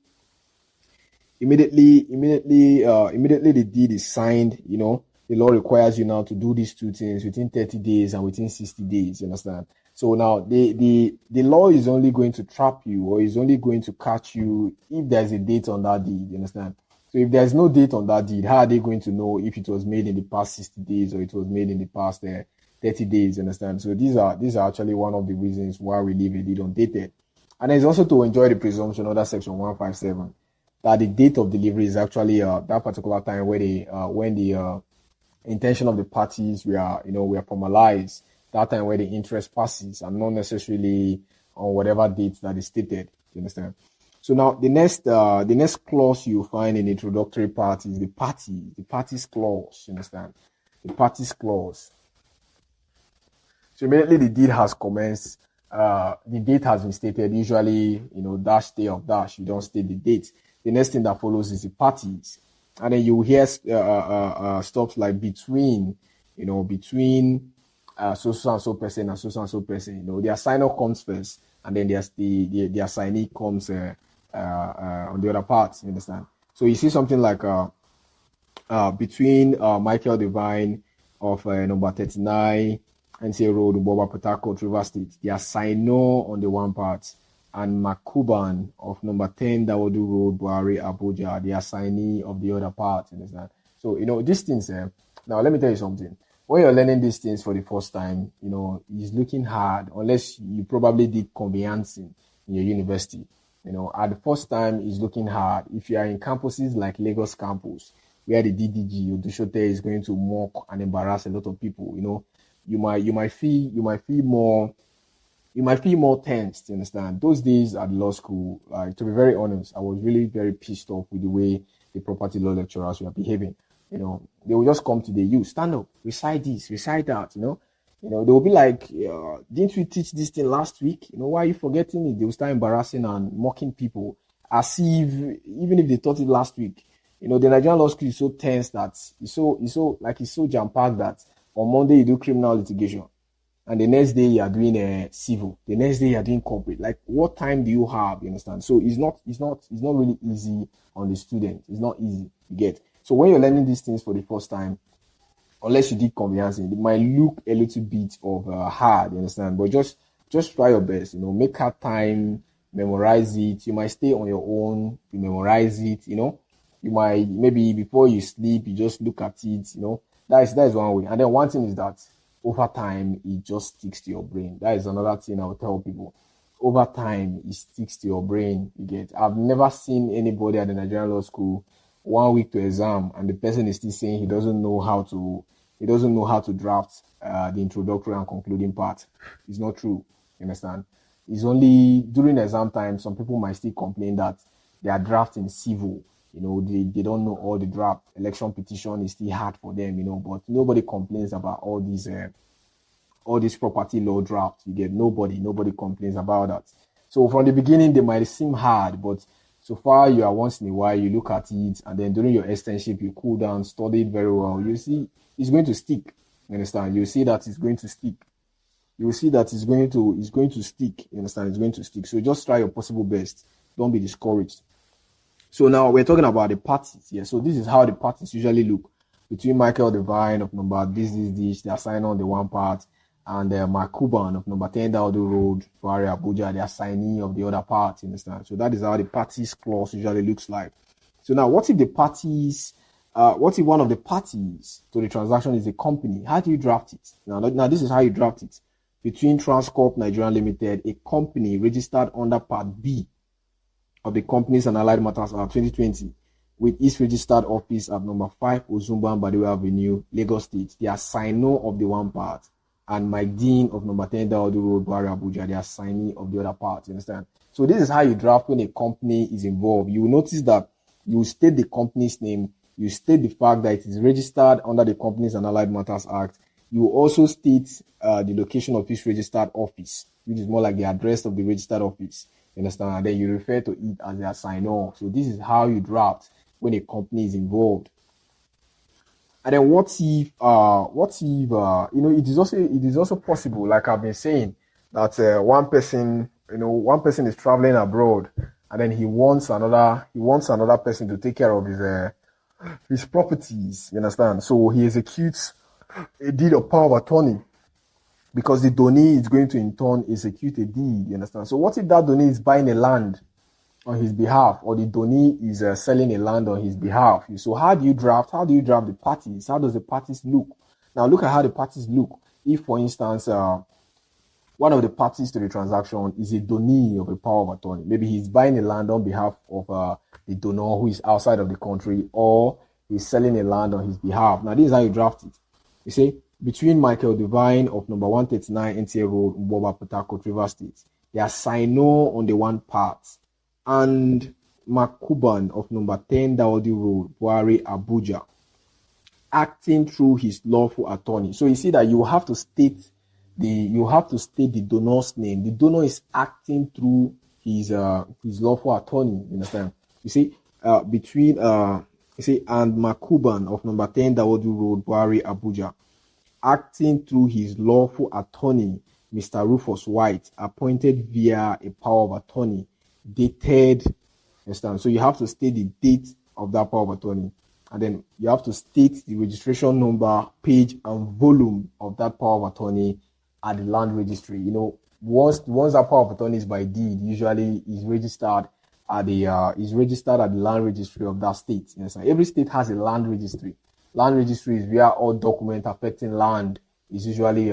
the deed is signed, the law requires you now to do these 2 things within 30 days and within 60 days, you understand? So now the law is only going to trap you, or is only going to catch you if there's a date on that deed, you understand? So if there's no date on that deed, how are they going to know if it was made in the past 60 days or it was made in the past 30 days, you understand? So these are actually one of the reasons why we leave a deed undated. And it's also to enjoy the presumption under section 157 that the date of delivery is actually that particular time where when the intention of the parties we are formalized, that time where the interest passes, and not necessarily on whatever date that is stated. You understand? So now the next clause you find in the introductory part is the parties clause. You understand? The parties clause. So immediately the deed has commenced, the date has been stated, usually, dash day of dash, you don't state the date. The next thing that follows is the parties. And then you hear stops like between so and so person and so and so person. The assigner comes first, and then there's the assignee comes on the other part. You understand? So you see something like between Michael Devine of number 39 NCA Road, Uboba, Port Harcourt, River State, the assigner on the one part, and Makuban of number 10 Dawodu Road, Buhari, Abuja, the assignee of the other part. You understand? So these things. Now let me tell you something. When you're learning these things for the first time, it's looking hard unless you probably did conveyancing in your university. At the first time, it's looking hard. If you are in campuses like Lagos campus, where the DDG Odushote is going to mock and embarrass a lot of people, you might feel more tense. You understand? Those days at law school, like, to be very honest, I was really very pissed off with the way the property law lecturers were behaving. They will just come to you, stand up, recite this, recite that. They will be like, didn't we teach this thing last week? Why are you forgetting it? They will start embarrassing and mocking people as if, even if they taught it last week. The Nigerian law school is so tense that it's so jam-packed that on Monday you do criminal litigation, and the next day you are doing civil. The next day you are doing corporate. Like, what time do you have? You understand? So it's not really easy on the student. It's not easy, you get. So when you're learning these things for the first time, unless you did conveyancing, it might look a little bit of hard, you understand? But just try your best, make out time, memorize it. You might stay on your own, you memorize it, You might, maybe before you sleep, you just look at it, That is one way. And then one thing is that over time, it just sticks to your brain. That is another thing I will tell people. Over time, it sticks to your brain, you get. I've never seen anybody at the Nigerian Law School 1 week to exam and the person is still saying he doesn't know how to draft the introductory and concluding part. It's not true. You understand? It's only during exam time some people might still complain that they are drafting civil. They don't know all the draft. Election petition is still hard for them, but nobody complains about all these property law drafts. You get, nobody complains about that. So from the beginning, they might seem hard, but so far you are once in a while, you look at it, and then during your externship, you cool down, study it very well. You see, it's going to stick. You understand? You see that it's going to stick. You will see that it's going to stick. You understand? It's going to stick. So just try your possible best. Don't be discouraged. So now we're talking about the parties. Yeah. So this is how the parties usually look. Between Michael Devine of number this, they are signing on the one part, and Mark Cuban of number 10 Daudu Road, Buhari, Abuja, they are signing of the other part. You understand? So that is how the parties clause usually looks like. So now, what if one of the parties to the transaction is a company? How do you draft it? Now this is how you draft it. Between Transcorp Nigeria Limited, a company registered under Part B of the Companies and Allied Matters Act 2020, with its registered office at number 5 Ozumba Badiwe Avenue, Lagos State. They are signer of the one part. And Mike Dean of number 10 Daudu Road, Buhari, Abuja, they are signing of the other part. You understand? So this is how you draft when a company is involved. You will notice that you state the company's name. You state the fact that it is registered under the Companies and Allied Matters Act. You will also state the location of its registered office, which is more like the address of the registered office. You understand? And then you refer to it as their sign-on. So this is how you draft when a company is involved. And then what if it is also possible, like I've been saying, that one person is traveling abroad and then he wants another person to take care of his properties. You understand? So he executes a deed of power of attorney because the donee is going to in turn execute a deed. You understand? So what if that donee is buying a land on his behalf, or the donee is selling a land on his behalf? So how do you draft the parties? How does the parties look? Now look at how the parties look. If, for instance, one of the parties to the transaction is a donee of a power of attorney, maybe he's buying a land on behalf of the donor who is outside of the country, or he's selling a land on his behalf. Now this is how you draft it. You say, between Michael Devine of number 139 NTA Road, Mboba, Port Harcourt, Rivers State, they are signer on the one part, and Mark Cuban of number 10 Daudu Road, Buhari, Abuja, acting through his lawful attorney. So you see that you have to state the donor's name. The donor is acting through his lawful attorney. You understand? You see, and Mark Cuban of number 10 Daudu Road, Buhari, Abuja, acting through his lawful attorney, Mr. Rufus White, appointed via a power of attorney, dated. Understand? So you have to state the date of that power of attorney, and then you have to state the registration number, page, and volume of that power of attorney at the land registry. Once that power of attorney is by deed, usually is registered at the land registry of that state. You understand? Every state has a land registry. Land registry is where all documents affecting land is usually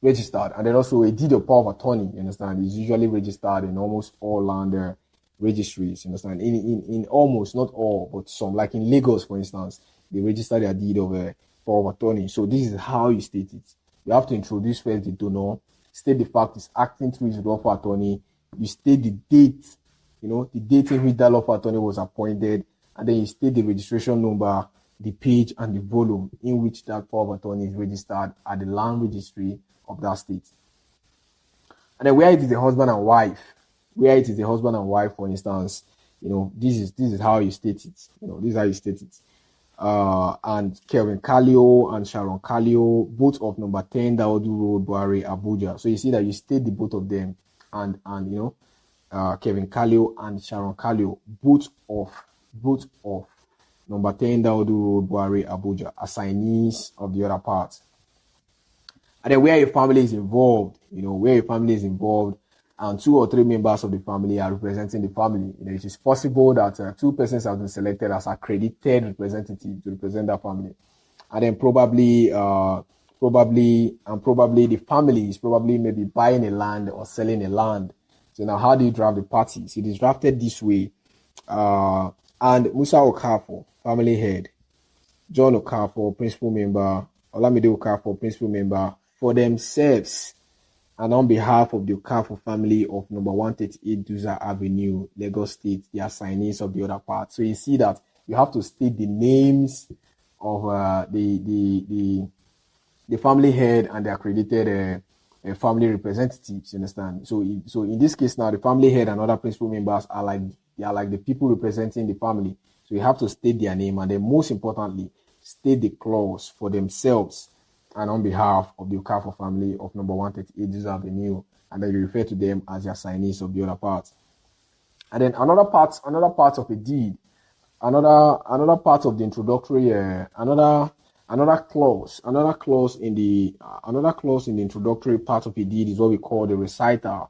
registered. And then also a deed of power of attorney, you understand, is usually registered in almost all land registries, you understand. In almost, not all, but some, like in Lagos, for instance, they register their deed of power of attorney. So this is how you state it. You have to introduce first the donor, state the fact is acting through his lawful attorney, you state the date, the date in which that lawful attorney was appointed, and then you state the registration number, the page, and the volume in which that power of attorney is registered at the land registry of that state. And then where it is a husband and wife, for instance, this is how you state it. This is how you state it. And Kevin Kalio and Sharon Kalio, both of number 10 Daodu Road, Buhari, Abuja. So you see that you state the both of them, and Kevin Kalio and Sharon Kalio, both of number 10 Daodu Road, Buhari, Abuja, assignees of the other part. And then where your family is involved, and 2 or 3 members of the family are representing the family. It is possible that 2 persons have been selected as accredited representatives to represent that family. And then probably the family is probably maybe buying a land or selling a land. So now how do you draft the parties? It is drafted this way. And Musa Okafor, family head, John Okafor, principal member, Olamide Okafor, principal member, for themselves and on behalf of the Okafor family of number 138 Duza Avenue, Lagos State, the assignees of the other part. So you see that you have to state the names of the family head and the accredited family representatives. You understand? So in this case now, the family head and other principal members are like the people representing the family. So you have to state their name, and then most importantly, state the clause for themselves and on behalf of the Okafor family of number 138 Duza Avenue, and then you refer to them as the assignees of the other part. And then another part of a deed, another part of the introductory, another clause in the introductory part of a deed is what we call the reciter.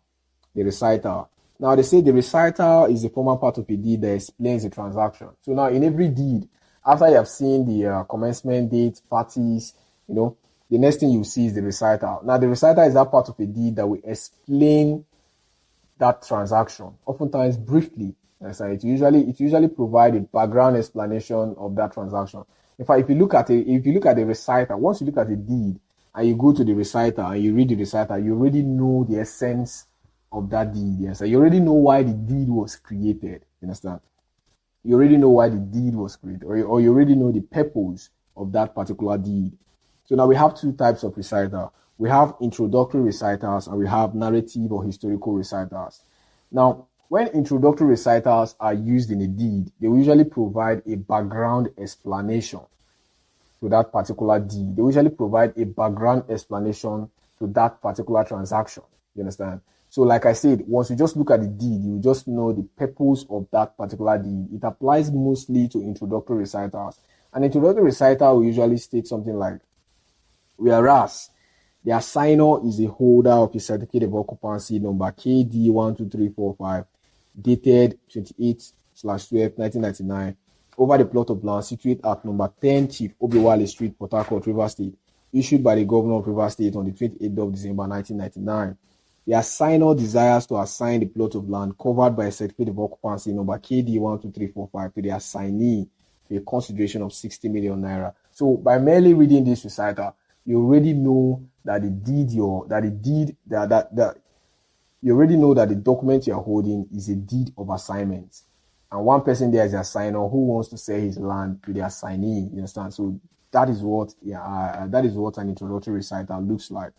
The reciter. Now they say the reciter is the formal part of a deed that explains the transaction. So now in every deed, after you have seen the commencement date, parties, the next thing you see is the reciter. Now, the reciter is that part of a deed that will explain that transaction, oftentimes briefly. It usually provide a background explanation of that transaction. In fact, if you look at the reciter, once you look at the deed and you go to the reciter and you read the reciter, you already know the essence of that deed. Yes, you already know why the deed was created. You understand? You already know why the deed was created, or you already know the purpose of that particular deed. So now we have 2 types of reciter. We have introductory reciters and we have narrative or historical reciters. Now, when introductory reciters are used in a deed, they usually provide a background explanation to that particular deed. They usually provide a background explanation to that particular transaction. You understand? So like I said, once you just look at the deed, you just know the purpose of that particular deed. It applies mostly to introductory reciters. An introductory reciter will usually state something like, whereas the assigner is a holder of a certificate of occupancy number KD12345 dated 28/12/1999 over the plot of land situated at number 10 Chief Obiwale Street, Port Harcourt, Rivers State, issued by the Governor of Rivers State on the 28th of December 1999. The assigner desires to assign the plot of land covered by a certificate of occupancy number KD12345 to the assignee for a consideration of 60 million naira. So by merely reading this reciter, you already know that you already know that the document you are holding is a deed of assignment, and one person there is the assigner who wants to sell his land to the assignee. You understand? So that is what an introductory reciter looks like.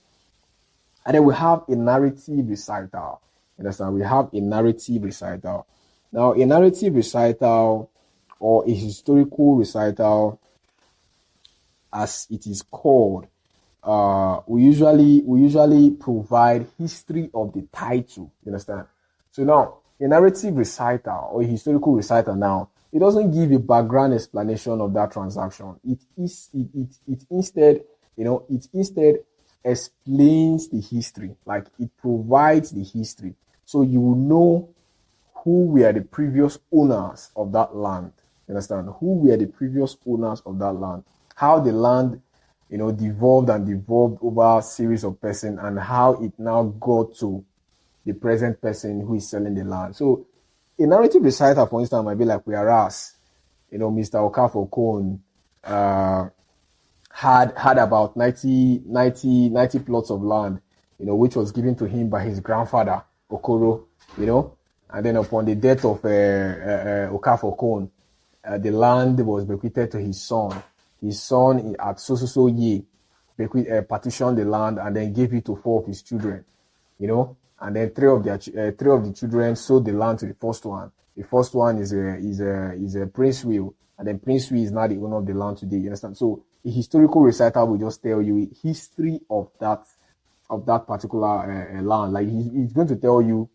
And then we have a narrative reciter. You understand? We have a narrative reciter. Now, a narrative reciter or a historical reciter, as it is called, we usually provide history of the title. You understand? So now, a narrative reciter or a historical reciter now, it doesn't give a background explanation of that transaction. It instead explains the history, like it provides the history. So you will know who were the previous owners of that land. You understand? Who were the previous owners of that land? How the land devolved and devolved over a series of persons, and how it now got to the present person who is selling the land. So a narrative reciter, for instance, might be like, whereas, Mr. Okafor Cone had about 90 plots of land, which was given to him by his grandfather, Okoro, and then upon the death of Okafor Cone, the land was bequeathed to his son. His son, at so year, partitioned the land and then gave it to 4 of his children, and then 3 of the children sold the land to the first one. The first one is a Prince Will, and then Prince Will is now the owner of the land today. You understand? So a historical reciter will just tell you a history of that particular land. Like he's going to tell you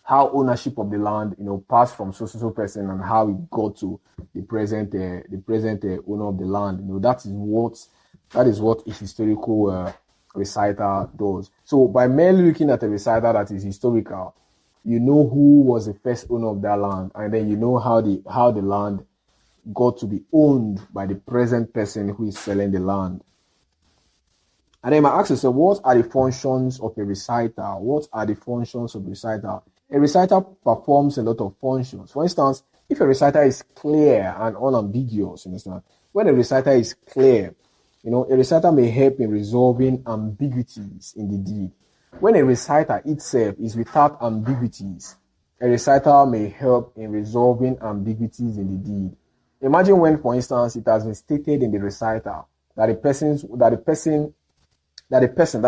how ownership of the land, passed from so person and how it got to the present owner of the land. That is what a historical reciter does. So by merely looking at a reciter that is historical, you know who was the first owner of that land, and then you know how the land got to be owned by the present person who is selling the land. And then I ask yourself, what are the functions of a reciter? What are the functions of a reciter? A reciter performs a lot of functions. For instance, if a reciter is clear and unambiguous, understand? When a reciter is clear, a reciter may help in resolving ambiguities in the deed. When a reciter itself is without ambiguities, a reciter may help in resolving ambiguities in the deed. Imagine when, for instance, it has been stated in the reciter that the person that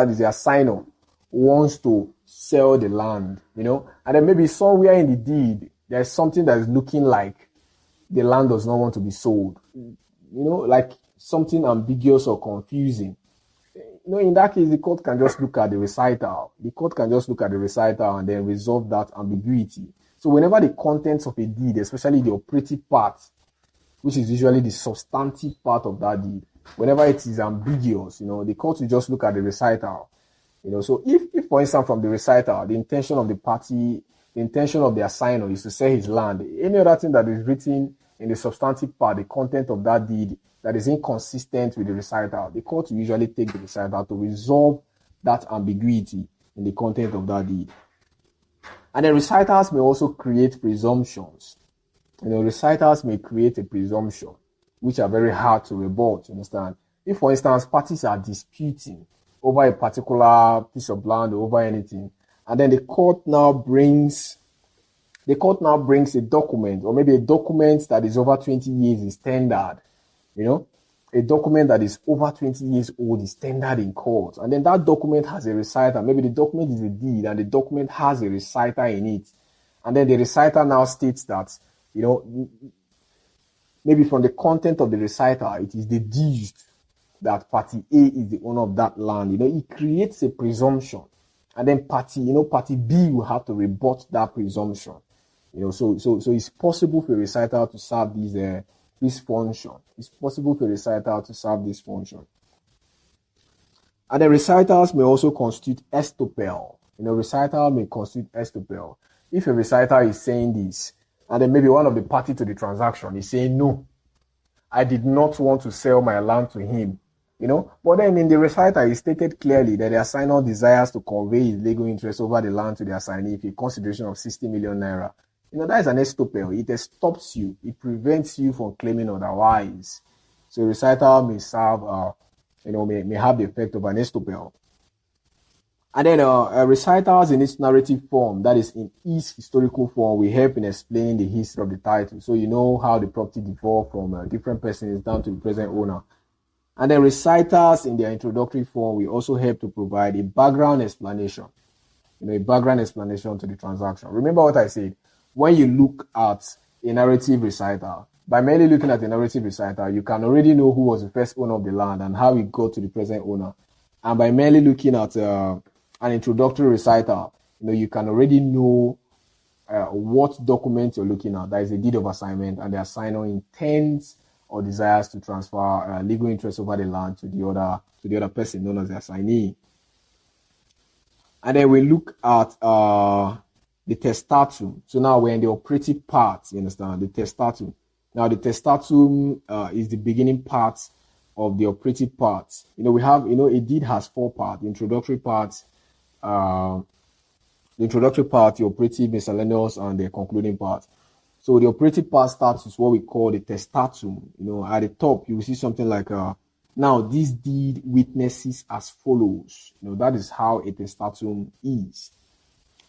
is the assigner wants to sell the land, and then maybe somewhere in the deed there's something that is looking like the land does not want to be sold, like something ambiguous or confusing. In that case, the court can just look at the reciter. The court can just look at the reciter and then resolve that ambiguity. So whenever the contents of a deed, especially the operative part, which is usually the substantive part of that deed, whenever it is ambiguous, the court will just look at the reciter. So if for instance, from the reciter, the intention of the party, the intention of the assigner is to sell his land, any other thing that is written in the substantive part, the content of that deed, that is inconsistent with the reciter, the court will usually take the reciter to resolve that ambiguity in the content of that deed. And then reciters may also create presumptions. Reciters may create a presumption, which are very hard to rebut, understand? If, for instance, parties are disputing over a particular piece of land or over anything, and then the court now brings a document, or maybe a document that is over 20 years is tendered, a document that is over 20 years old is tendered in court, and then that document has a reciter. Maybe the document is a deed, and the document has a reciter in it, and then the reciter now states that, maybe from the content of the reciter, it is deduced that party A is the owner of that land. It creates a presumption, and then party B will have to rebut that presumption. So it's possible for a reciter to serve this function. It's possible for a reciter to serve this function. And the reciters may also constitute estoppel. Reciter may constitute estoppel. If a reciter is saying this, and then maybe one of the party to the transaction is saying, no, I did not want to sell my land to him, but then in the reciter, it stated clearly that the assigner desires to convey his legal interest over the land to the assignee for a consideration of 60 million naira. That is an estoppel. It stops you. It prevents you from claiming otherwise. So a reciter may serve, may have the effect of an estoppel. And then reciters in its narrative form, that is in its historical form, will help in explaining the history of the title. So you know how the property devolved from different persons down to the present owner. And then reciters in their introductory form will also help to provide a background explanation, a background explanation to the transaction. Remember what I said. When you look at a narrative reciter, by merely looking at a narrative reciter, you can already know who was the first owner of the land and how it got to the present owner. And by merely looking at an introductory reciter, you can already know what document you're looking at. That is a deed of assignment, and the assigner intends or desires to transfer legal interest over the land to the other person known as the assignee. And then we look at the testatum. So now we're in the operative part, you understand, the testatum. Now the testatum is the beginning part of the operative parts. We have, a deed has 4 parts: the introductory part, the operative, miscellaneous, and the concluding part. So the operative part starts with what we call the testatum. At the top, you will see something like, now this deed witnesses as follows. That is how a testatum is.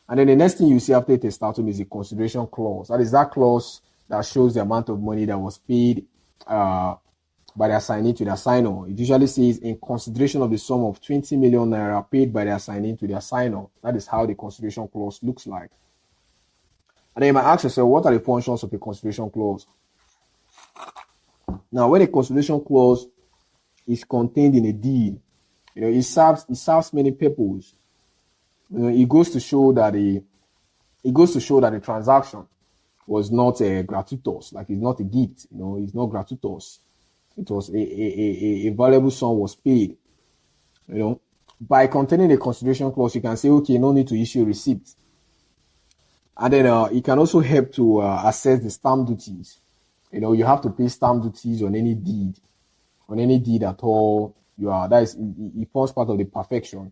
And then the next thing you see after a testatum is a consideration clause. That is that clause that shows the amount of money that was paid by the assignee to the assigner. It usually says, in consideration of the sum of 20 million naira paid by the assignee to the assigner. That is how the consideration clause looks like. And then you might ask yourself, what are the functions of a consideration clause? Now, when a consideration clause is contained in a deed, it serves many purposes. It goes to show that the transaction was not gratuitous, like it's not a gift. It's not gratuitous. It was a valuable sum was paid. By containing a consideration clause, you can say, okay, no need to issue a receipt. And then it can also help to assess the stamp duties. You have to pay stamp duties on any deed at all. It forms part of the perfection.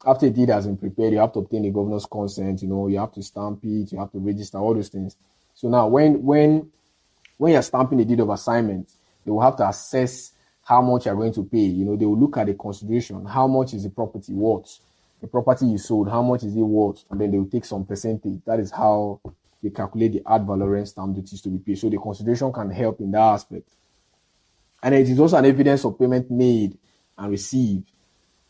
After a deed has been prepared, you have to obtain the governor's consent. You have to stamp it, you have to register all those things. So now, when you're stamping a deed of assignment, they will have to assess how much you're going to pay. They will look at the consideration. How much is the property worth? The property you sold, how much is it worth? And then they will take some percentage. That is how they calculate the ad valorem stamp duties to be paid. So the consideration can help in that aspect. And it is also an evidence of payment made and received.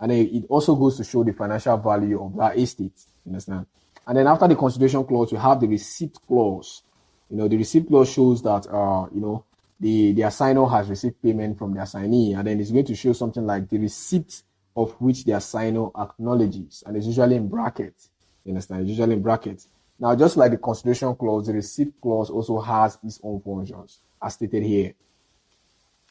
And it also goes to show the financial value of that estate. You understand? And then after the consideration clause, you have the receipt clause. The receipt clause shows that, the assigner has received payment from the assignee. And then it's going to show something like the receipt of which the assigner acknowledges. And it's usually in brackets. You understand? It's usually in brackets. Now, just like the consideration clause, the receipt clause also has its own functions, as stated here.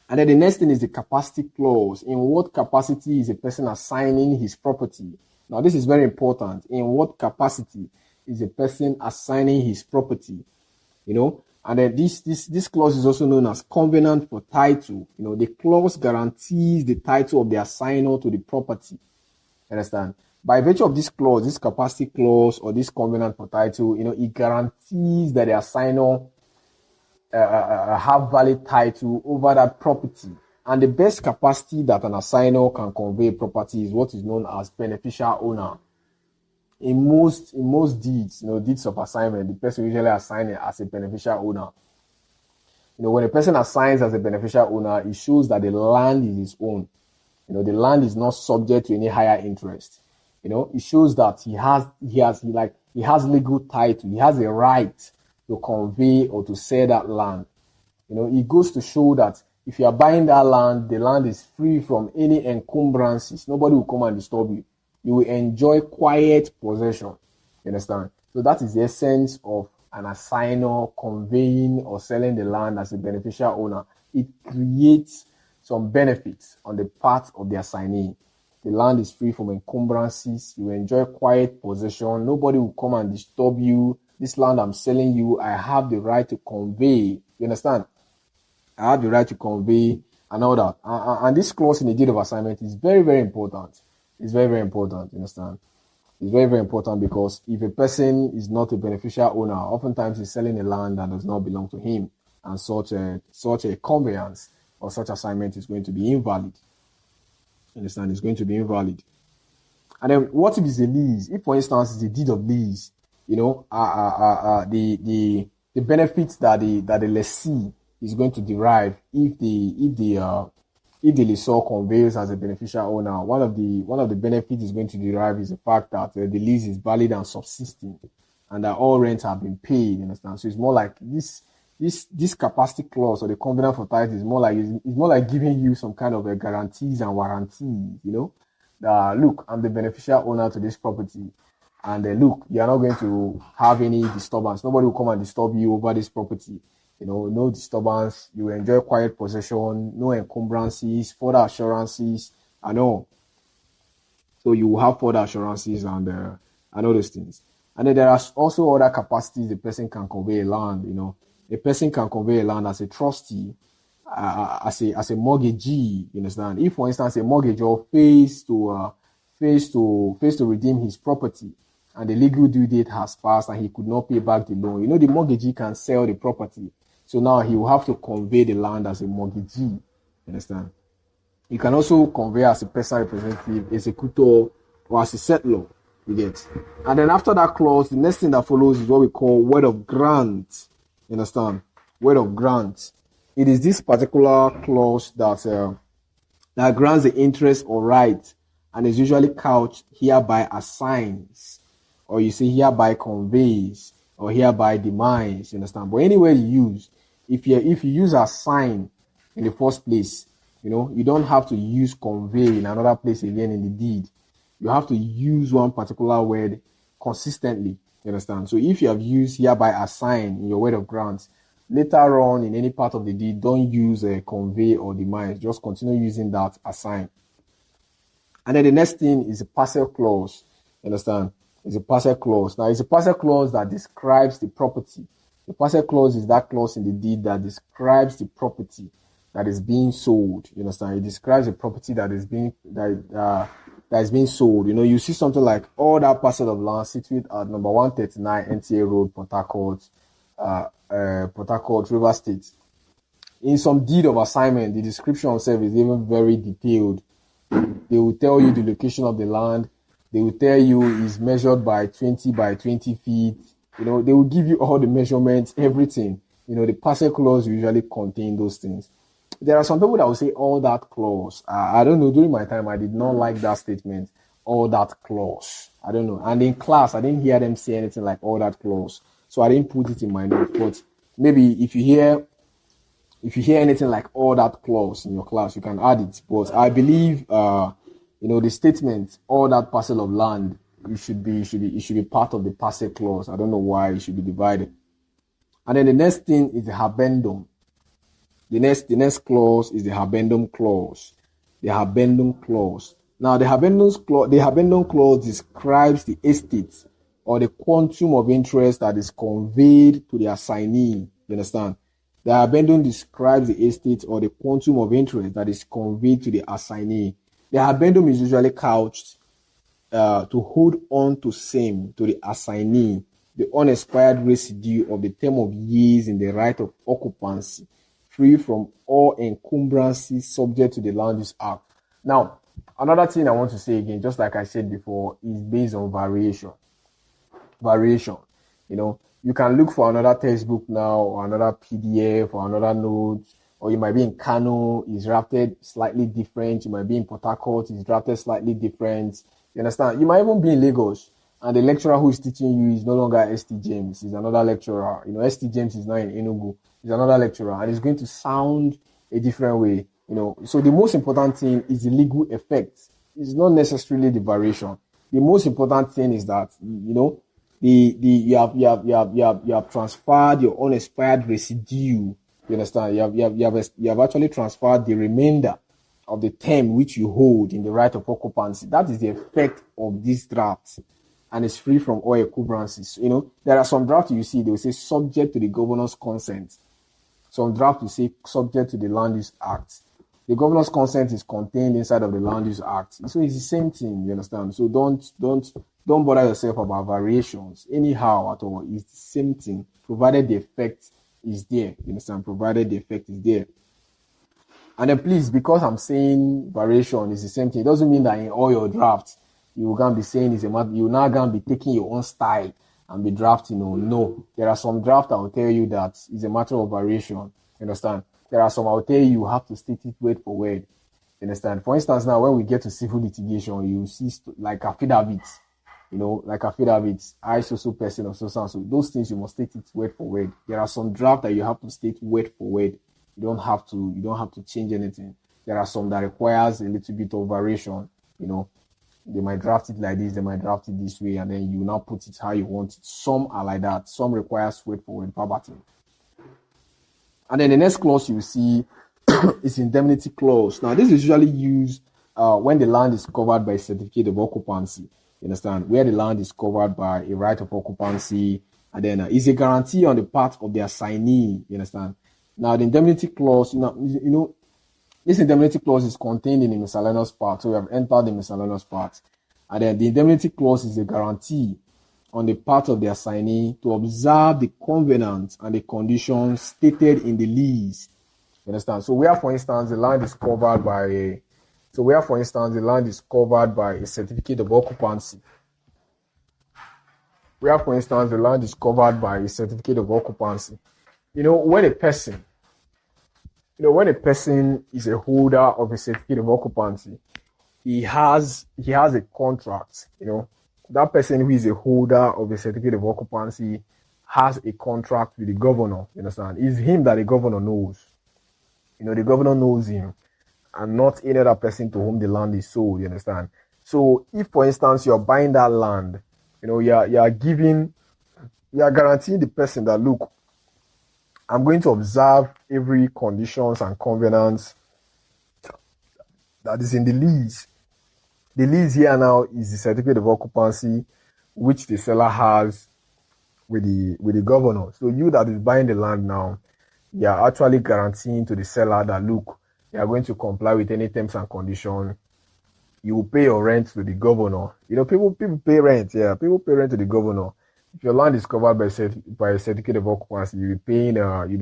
And then the next thing is the capacity clause. In what capacity is a person assigning his property? Now, this is very important. In what capacity is a person assigning his property? And then this clause is also known as covenant for title. The clause guarantees the title of the assigner to the property. Understand? By virtue of this clause, this capacity clause or this covenant for title, it guarantees that the assigner have valid title over that property. And the best capacity that an assigner can convey property is what is known as beneficial owner. In most deeds, deeds of assignment, the person usually assigns it as a beneficial owner. When a person assigns as a beneficial owner, it shows that the land is his own. The land is not subject to any higher interest. It shows that he has legal title. He has a right to convey or to sell that land. It goes to show that if you are buying that land, the land is free from any encumbrances. Nobody will come and disturb you. You will enjoy quiet possession. You understand? So that is the essence of an assigner conveying or selling the land as a beneficial owner. It creates some benefits on the part of the assignee. The land is free from encumbrances. You enjoy quiet possession. Nobody will come and disturb you. This land I'm selling you, I have the right to convey. You understand? I have the right to convey and all that. And this clause in the deed of assignment is very, very important. It's very, very important. You understand? It's very, very important because if a person is not a beneficial owner, oftentimes he's selling a land that does not belong to him. And such a conveyance or such assignment is going to be invalid. You understand? It's going to be invalid. And then what if it's a lease? If, for instance, it's a deed of lease, the benefits that the lessee is going to derive if the lessor conveys as a beneficial owner, one of the benefits is going to derive is the fact that the lease is valid and subsisting, and that all rents have been paid. You understand? So it's more like this capacity clause or the covenant for title is more like giving you some kind of a guarantees and warranties. Look, I'm the beneficial owner to this property. And look, you are not going to have any disturbance. Nobody will come and disturb you over this property. No disturbance. You will enjoy quiet possession, no encumbrances, further assurances, and all. So you will have further assurances and all those things. And then there are also other capacities the person can convey a land. A person can convey a land as a trustee. as a mortgagee. You understand? If, for instance, a mortgagor fails to redeem his property, and the legal due date has passed and he could not pay back the loan, the mortgagee can sell the property. So now he will have to convey the land as a mortgagee. You understand? You can also convey as a personal representative, executor, or as a settlor. You get? And then after that clause, the next thing that follows is what we call word of grant. You understand? Word of grant. It is this particular clause that grants the interest or right, and is usually couched hereby assigns, or you say hereby conveys, or hereby demands. You understand? But anywhere you use, if you use assign in the first place, you don't have to use convey in another place again in the deed. You have to use one particular word consistently. You understand? So if you have used hereby assign in your word of grant, later on in any part of the deed, don't use a convey or demise. Just continue using that assign. And then the next thing is a parcel clause. You understand? It's a parcel clause. Now, it's a parcel clause that describes the property. The parcel clause is that clause in the deed that describes the property that is being sold. You understand? It describes the property that is being sold. You see something like all that parcel of land situated at number 139 NTA Road, Port Harcourt, River State. In some deed of assignment, the description itself is even very detailed. They will tell you the location of the land. They will tell you it's measured by 20 by 20 feet. They will give you all the measurements, everything. The parcel clause usually contain those things. There are some people that will say all that clause. I don't know. During my time, I did not like that statement. All that clause. I don't know. And in class, I didn't hear them say anything like all that clause. So I didn't put it in my notes. But maybe if you hear anything like all that clause in your class, you can add it. But I believe, the statement, all that parcel of land, it should be part of the parcel clause. I don't know why it should be divided. And then the next thing is the habendum. The next clause is the habendum clause. The habendum clause. Now, the habendum clause describes the estate or the quantum of interest that is conveyed to the assignee. You understand? The habendum describes the estate or the quantum of interest that is conveyed to the assignee. The habendum is usually couched to hold on to the assignee, the unexpired residue of the term of years in the right of occupancy, free from all encumbrances subject to the Land Use Act. Now, another thing I want to say again, just like I said before, is based on variation. You can look for another textbook now, or another PDF, or another note, or you might be in Kano, it's drafted slightly different. You might be in Port Harcourt, it's drafted slightly different. You understand? You might even be in Lagos, and the lecturer who is teaching you is no longer ST James, he's another lecturer. ST James is now in Enugu, he's another lecturer, and it's going to sound a different way. So the most important thing is the legal effect. It's not necessarily the variation. The most important thing is that, you have transferred your unexpired residue. You understand? You have actually transferred the remainder of the term which you hold in the right of occupancy. That is the effect of this draft, and it's free from all encumbrances. There are some drafts you see, they will say subject to the governor's consent. Some drafts will say subject to the Land Use Act. The governor's consent is contained inside of the Land Use Act. So it's the same thing, you understand? So don't bother yourself about variations anyhow at all. It's the same thing, provided the effect is there. You understand? Provided the effect is there. And then please, because I'm saying variation is the same thing, it doesn't mean that in all your drafts, you're going to be saying you're not going to be taking your own style and be drafting. No. There are some drafts that will tell you that it's a matter of variation. You understand? There are some I will tell you have to state it word for word. You understand? For instance, now when we get to civil litigation, you see like affidavits. Like affidavits, I so person or so. Those things you must state it word for word. There are some drafts that you have to state word for word. You don't have to change anything. There are some that requires a little bit of variation. They might draft it like this, they might draft it this way, and then you now put it how you want it. Some are like that. Some requires word for word verbatim. And then the next clause you will see is indemnity clause. Now, this is usually used when the land is covered by a certificate of occupancy. You understand? Where the land is covered by a right of occupancy, and then it's a guarantee on the part of the assignee. You understand? Now, the indemnity clause, this indemnity clause is contained in the miscellaneous part. So we have entered the miscellaneous part. And then the indemnity clause is a guarantee on the part of the assignee to observe the covenants and the conditions stated in the lease. You understand? So where, for instance, the land is covered by a certificate of occupancy. Where, for instance, the land is covered by a certificate of occupancy. When a person is a holder of a certificate of occupancy, he has a contract. That person who is a holder of a certificate of occupancy has a contract with the governor. You understand? It's him that the governor knows. The governor knows him, and not any other person to whom the land is sold. You understand? So if, for instance, you're buying that land, you are guaranteeing the person that, look, I'm going to observe every conditions and covenants that is in the lease. The lease here now is the certificate of occupancy which the seller has with the governor. So you that is buying the land now, you are actually guaranteeing to the seller that, look, you are going to comply with any terms and conditions. You will pay your rent to the governor. People pay rent. Yeah, people pay rent to the governor. If your land is covered by a certificate of occupancy, you'll be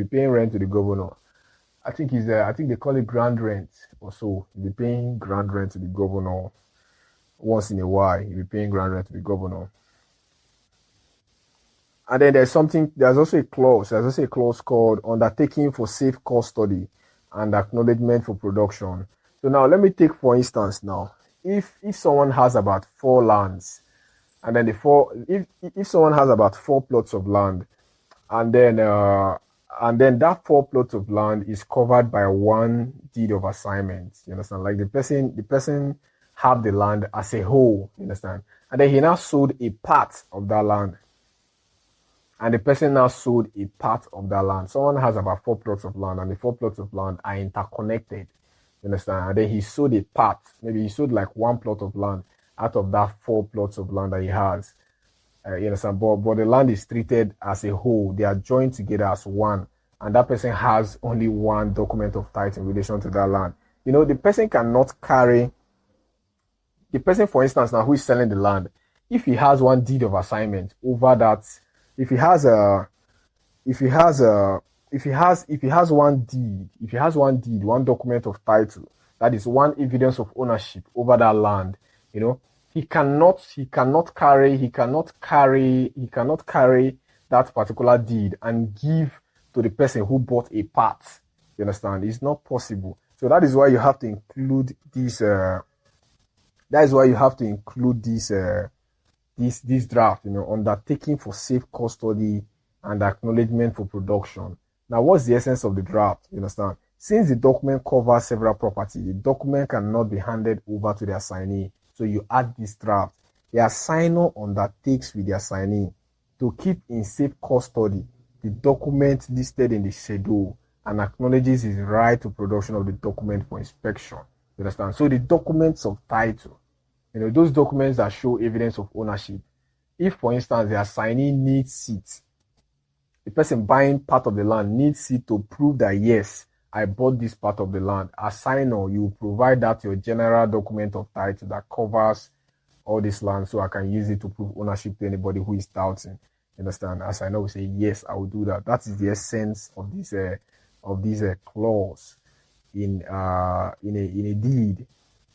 paying rent to the governor. I think they call it grand rent or so. You'll be paying grand rent to the governor once in a while. You'll be paying grand rent to the governor. And then there's also a clause called undertaking for safe custody and acknowledgement for production. So now let me take, for instance, now, if someone has about 4 lands, and then if someone has about 4 plots of land, and then that 4 plots of land is covered by one deed of assignment, you understand? Like the person have the land as a whole, you understand? And then he now sold a part of that land. And the person now sold a part of that land. Someone has about 4 plots of land, and the 4 plots of land are interconnected. You understand? And then he sold a part. Maybe he sold like 1 plot of land out of that 4 plots of land that he has. You understand? But the land is treated as a whole. They are joined together as one. And that person has only one document of title in relation to that land. The person cannot carry. The person, for instance, now who is selling the land, if he has one deed of assignment over that, if he has one document of title, that is one evidence of ownership over that land, he cannot carry that particular deed and give to the person who bought a part. You understand? It's not possible. So that is why you have to include this. This draft, undertaking for safe custody and acknowledgement for production. Now, what's the essence of the draft? You understand? Since the document covers several properties, the document cannot be handed over to the assignee. So you add this draft. The assigner undertakes with the assignee to keep in safe custody the document listed in the schedule and acknowledges his right to production of the document for inspection. You understand? So the documents of title, those documents that show evidence of ownership. If, for instance, the assignee needs it, the person buying part of the land needs it to prove that, yes, I bought this part of the land. Assigner, you provide that your general document of title that covers all this land, so I can use it to prove ownership to anybody who is doubting. Understand? Assigner will say, yes, I will do that. That is the essence of this clause in a deed.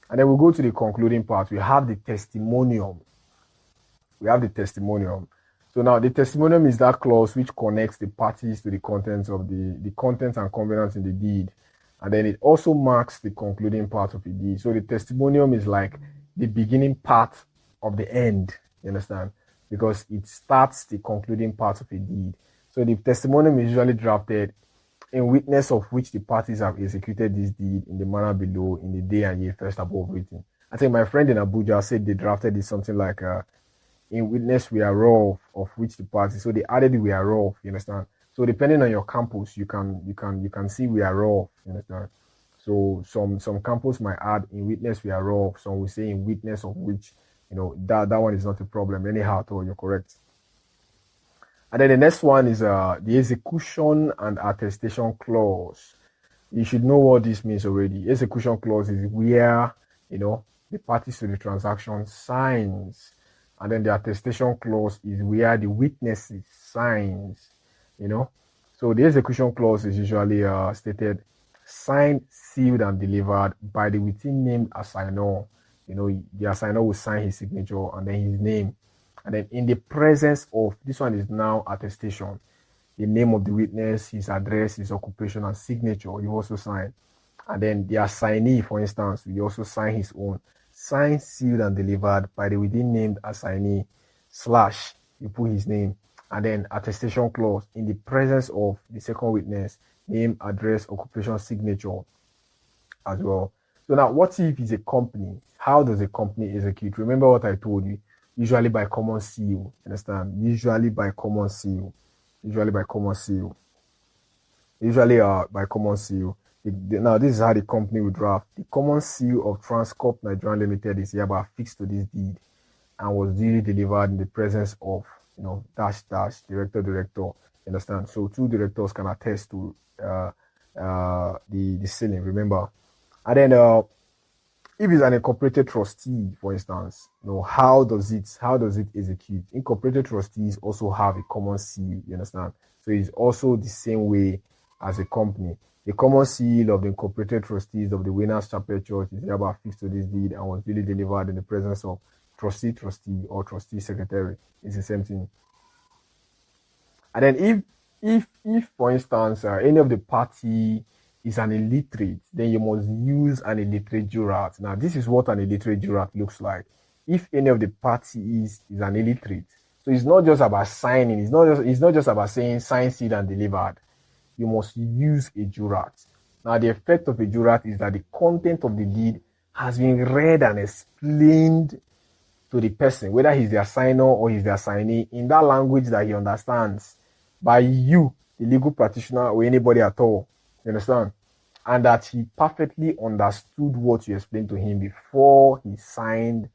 And then we'll go to the concluding part. We have the testimonium. So now the testimonium is that clause which connects the parties to the contents of the contents and covenants in the deed. And then it also marks the concluding part of the deed. So the testimonium is like the beginning part of the end. You understand? Because it starts the concluding part of a deed. So the testimonium is usually drafted in witness of which the parties have executed this deed in the manner below in the day and year first above written. I think my friend in Abuja said they drafted it something like in witness whereof of which the parties. So they added the whereof, you understand? So depending on your campus, you can see whereof, you understand? So some campus might add in witness whereof, some will say in witness of which, that one is not a problem anyhow at all. You're correct. And then the next one is the execution and attestation clause. You should know what this means already. Execution clause is where, the parties to the transaction signs. And then the attestation clause is where the witnesses signs, So the execution clause is usually stated, signed, sealed, and delivered by the within named assigner. The assigner will sign his signature and then his name. And then in the presence of, this one is now attestation, the name of the witness, his address, his occupation, and signature, you also sign. And then the assignee, for instance, will also sign his own. Signed, sealed, and delivered by the within named assignee, / you put his name. And then attestation clause, in the presence of the second witness, name, address, occupation, signature as well. So now, what if it's a company? How does a company execute? Remember what I told you. Usually by common seal. Understand? Usually by common seal. By common seal. Now, this is how the company will draft. The common seal of Transcorp Nigerian Limited is hereby affixed to this deed and was duly delivered in the presence of, director. Understand? So 2 directors can attest to the sealing. Remember, and then if it's an incorporated trustee, for instance, how does it execute? Incorporated trustees also have a common seal, you understand? So it's also the same way as a company. The common seal of the incorporated trustees of the Winners Chapel Church is hereby affixed to this deed and was duly delivered in the presence of trustee, or trustee secretary. It's the same thing. And then if for instance, any of the party is an illiterate, then you must use an illiterate jurat. Now, this is what an illiterate jurat looks like. If any of the party is an illiterate, so it's not just about signing. It's not just about saying sign, sealed, and delivered. You must use a jurat. Now, the effect of a jurat is that the content of the deed has been read and explained to the person, whether he's the assigner or he's the assignee, in that language that he understands by you, the legal practitioner, or anybody at all. You understand? And that he perfectly understood what you explained to him before he signed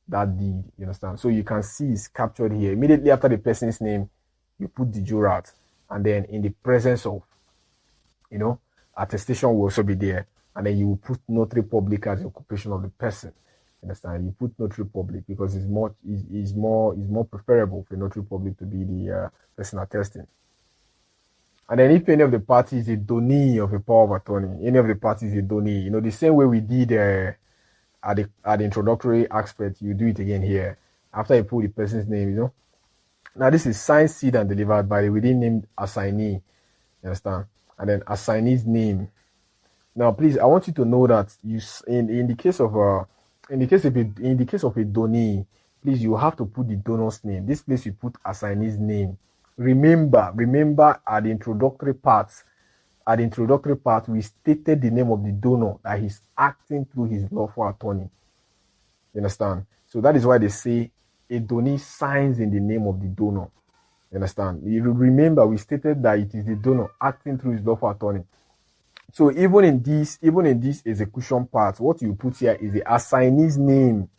that deed. You understand? So you can see it's captured here. Immediately after the person's name, you put the jurat. And then in the presence of, attestation will also be there. And then you will put notary public as the occupation of the person. You understand? You put notary public because it's more preferable for notary public to be the person attesting. And then if any of the parties is a donee of a power of attorney, any of the parties is a donee, the same way we did at the introductory aspect, you do it again here. After you put the person's name, Now this is signed, sealed, and delivered by the within named assignee. You understand? And then assignee's name. Now, please, I want you to know that in the case of a donee, please, you have to put the donor's name. This place you put assignee's name. Remember at the introductory part, we stated the name of the donor, that he's acting through his lawful attorney. You understand? So that is why they say a donee signs in the name of the donor. You understand? You remember we stated that it is the donor acting through his lawful attorney. So even in this execution part, what you put here is the assignee's name.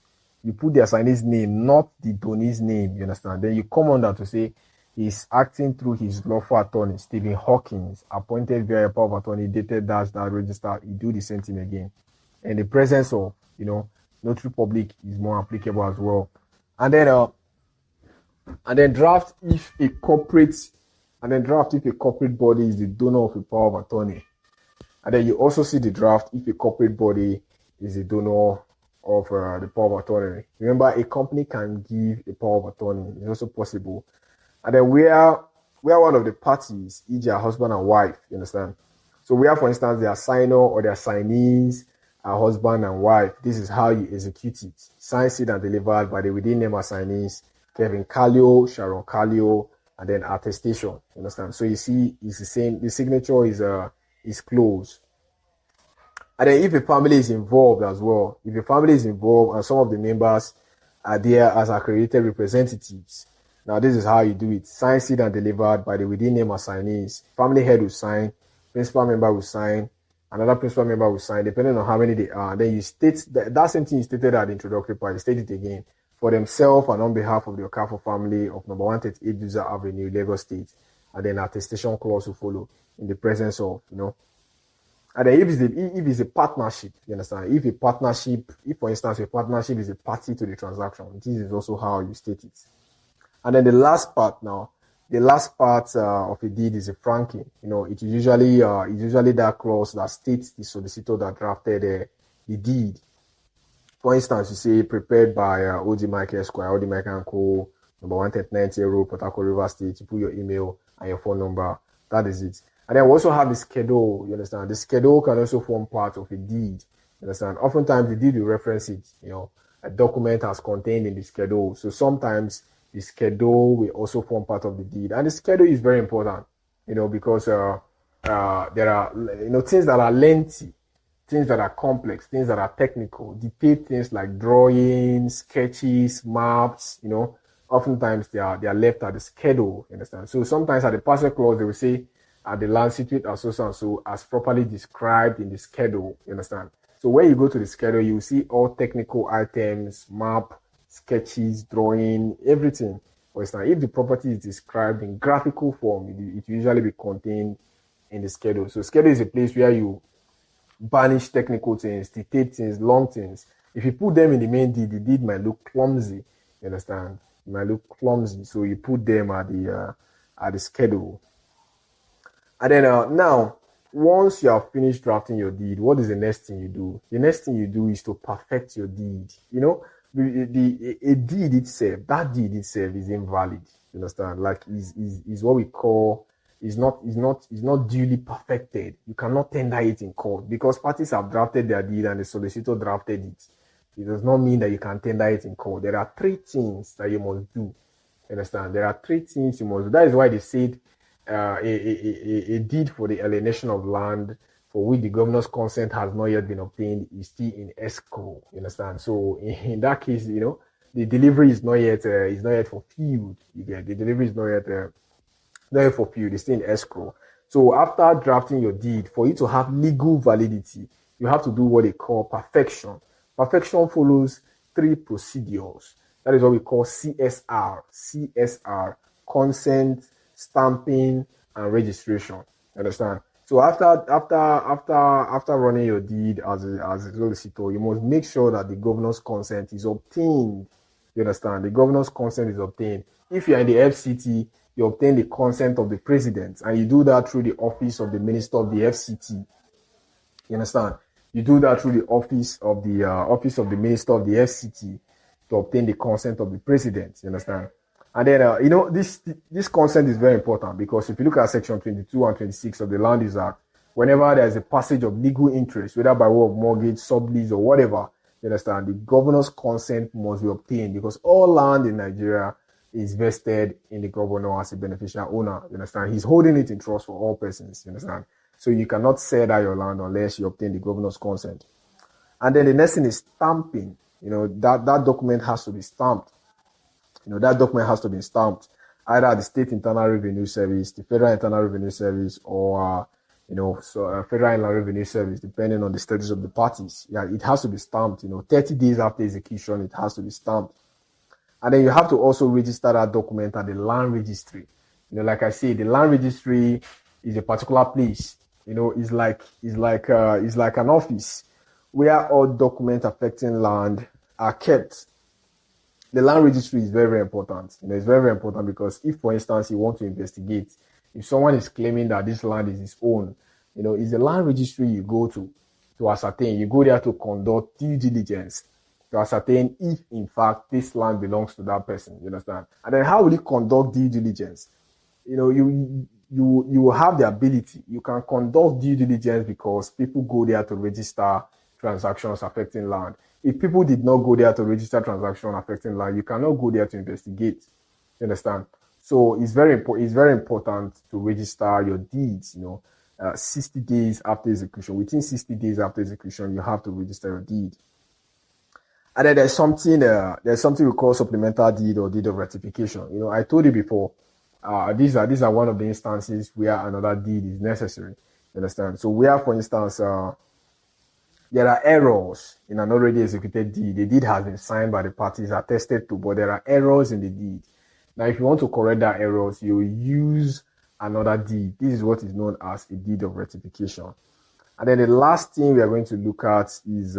You put the assignee's name, not the donee's name. You understand? Then you come on that to say he's acting through his lawful attorney, Stephen Hawkins, appointed via a power of attorney, dated that register. You do the same thing again. In the presence of, notary public is more applicable as well. And then draft if a corporate body is the donor of a power of attorney. And then you also see the draft if a corporate body is the donor of the power of attorney. Remember, a company can give a power of attorney. It's also possible. And then we are one of the parties, e.g. a husband and wife, you understand? So we are, for instance, the assigner or the assignees, a husband and wife. This is how you execute it. Signed, sealed, and delivered by the within name assignees, Kevin Kallio, Sharon Kallio, and then attestation. You understand? So you see, it's the same. The signature is closed. And then if a family is involved as well, if a family is involved and some of the members are there as accredited representatives, now this is how you do it. Signed, sealed, and delivered by the within name assignees. Family head will sign, principal member will sign, another principal member will sign, depending on how many they are. And then you state that same thing you stated at the introductory part, you state it again. for themselves and on behalf of the Okafor family of number 138 User Avenue, Lagos State. And then attestation clause will follow in the presence of, and then if it's a partnership, you understand? If for instance, a partnership is a party to the transaction, this is also how you state it. And then the last part of a deed is a franking. It's usually that clause that states the solicitor that drafted the deed. For instance, you say prepared by O.D. Mike Esquire, O.D. Mike and Co. number 139 Port Harcourt, River State. You put your email and your phone number. That is it. And then we also have the schedule. You understand? The schedule can also form part of a deed. You understand? Oftentimes the deed will reference it. A document has contained in the schedule. So sometimes the schedule will also form part of the deed. And the schedule is very important. Because there are things that are lengthy, things that are complex, things that are technical, detailed things like drawings, sketches, maps. Oftentimes they are left at the schedule. You understand? So sometimes at the parcel clause they will say, at the land situated as so as properly described in the schedule. You understand? So when you go to the schedule, you see all technical items, map, sketches, drawing, everything. For instance, if the property is described in graphical form, it will usually be contained in the schedule. So schedule is a place where you banish technical things, detailed things, long things. If you put them in the main deed, the deed might look clumsy. You understand? It might look clumsy. So you put them at the schedule. And then now, once you have finished drafting your deed, what is the next thing you do? The next thing you do is to perfect your deed. A deed itself, that deed itself is invalid. You understand? Like is what we call is not duly perfected. You cannot tender it in court because parties have drafted their deed and the solicitor drafted it. It does not mean that you can tender it in court. There are 3 things that you must do. You understand? There are 3 things you must do. That is why they said a deed for the alienation of land for which the governor's consent has not yet been obtained is still in escrow. You understand? So in that case, the delivery is not yet fulfilled. You get the delivery is not yet fulfilled. It's still in escrow. So after drafting your deed, for it to have legal validity, you have to do what they call perfection. Perfection follows 3 procedures. That is what we call CSR. CSR: consent, stamping, and registration. Understand? So after running your deed as a solicitor, you must make sure that the governor's consent is obtained. You understand? The governor's consent is obtained. If you are in the FCT, you obtain the consent of the president, and you do that through the office of the minister of the FCT. You understand? You do that through the office of the minister of the FCT to obtain the consent of the president. You understand? And then, this consent is very important because if you look at section 22 and 26 of the Land Use Act, whenever there is a passage of legal interest, whether by way of mortgage, sublease, or whatever, you understand, the governor's consent must be obtained because all land in Nigeria is vested in the governor as a beneficial owner. You understand? He's holding it in trust for all persons. You understand? So you cannot sell that your land unless you obtain the governor's consent. And then the next thing is stamping. That document has to be stamped. That document has to be stamped either at the State Internal Revenue Service, the Federal Internal Revenue Service, or, Federal Inland Revenue Service, depending on the status of the parties. Yeah, it has to be stamped. 30 days after execution, it has to be stamped. And then you have to also register that document at the land registry. Like I say, the land registry is a particular place. It's like an office where all documents affecting land are kept. The land registry is very, very important. It's very, very important because if, for instance, you want to investigate, if someone is claiming that this land is his own, it's the land registry you go to ascertain. You go there to conduct due diligence to ascertain if, in fact, this land belongs to that person. You understand? And then how will you conduct due diligence? You will have the ability. You can conduct due diligence because people go there to register transactions affecting land. If people did not go there to register transaction affecting land, you cannot go there to investigate. You understand? So it's very important to register your deeds. 60 days after execution. Within 60 days after execution, you have to register your deed. And then there's something we call supplemental deed or deed of ratification. I told you before. These are one of the instances where another deed is necessary. You understand? So where, for instance, there are errors in an already executed deed. The deed has been signed by the parties, attested to, but there are errors in the deed. Now, if you want to correct that errors, you use another deed. This is what is known as a deed of rectification. And then the last thing we are going to look at is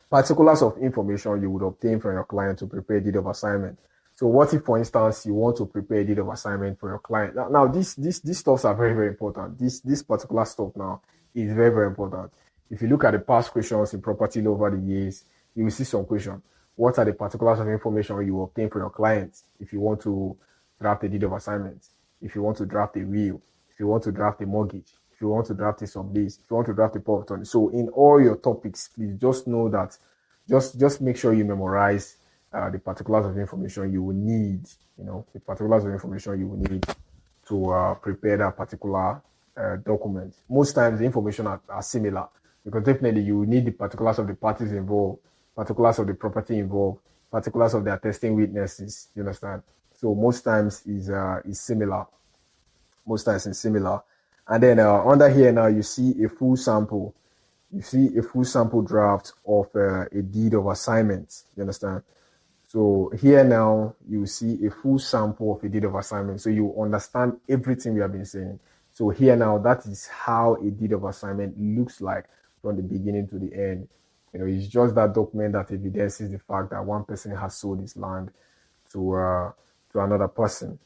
particulars of information you would obtain from your client to prepare a deed of assignment. So what if, for instance, you want to prepare a deed of assignment for your client? Now these stuffs are very, very important. This particular stuff now is very, very important. If you look at the past questions in property law over the years, you will see some questions. What are the particulars of information you obtain for your client if you want to draft a deed of assignment, if you want to draft a will, if you want to draft a mortgage, if you want to draft a sublease, if you want to draft a power of attorney? So in all your topics, please just know that, just make sure you memorize the particulars of information you will need, the particulars of information you will need to prepare that particular document. Most times the information are similar, because definitely you will need the particulars of the parties involved, particulars of the property involved, particulars of the attesting witnesses, you understand? So most times is similar. Most times is similar. And then under here now, you see a full sample. You see a full sample draft of a deed of assignment, you understand? So here now, you see a full sample of a deed of assignment. So you understand everything we have been saying. So here now, that is how a deed of assignment looks like from the beginning to the end. It's just that document that evidences the fact that one person has sold his land to another person.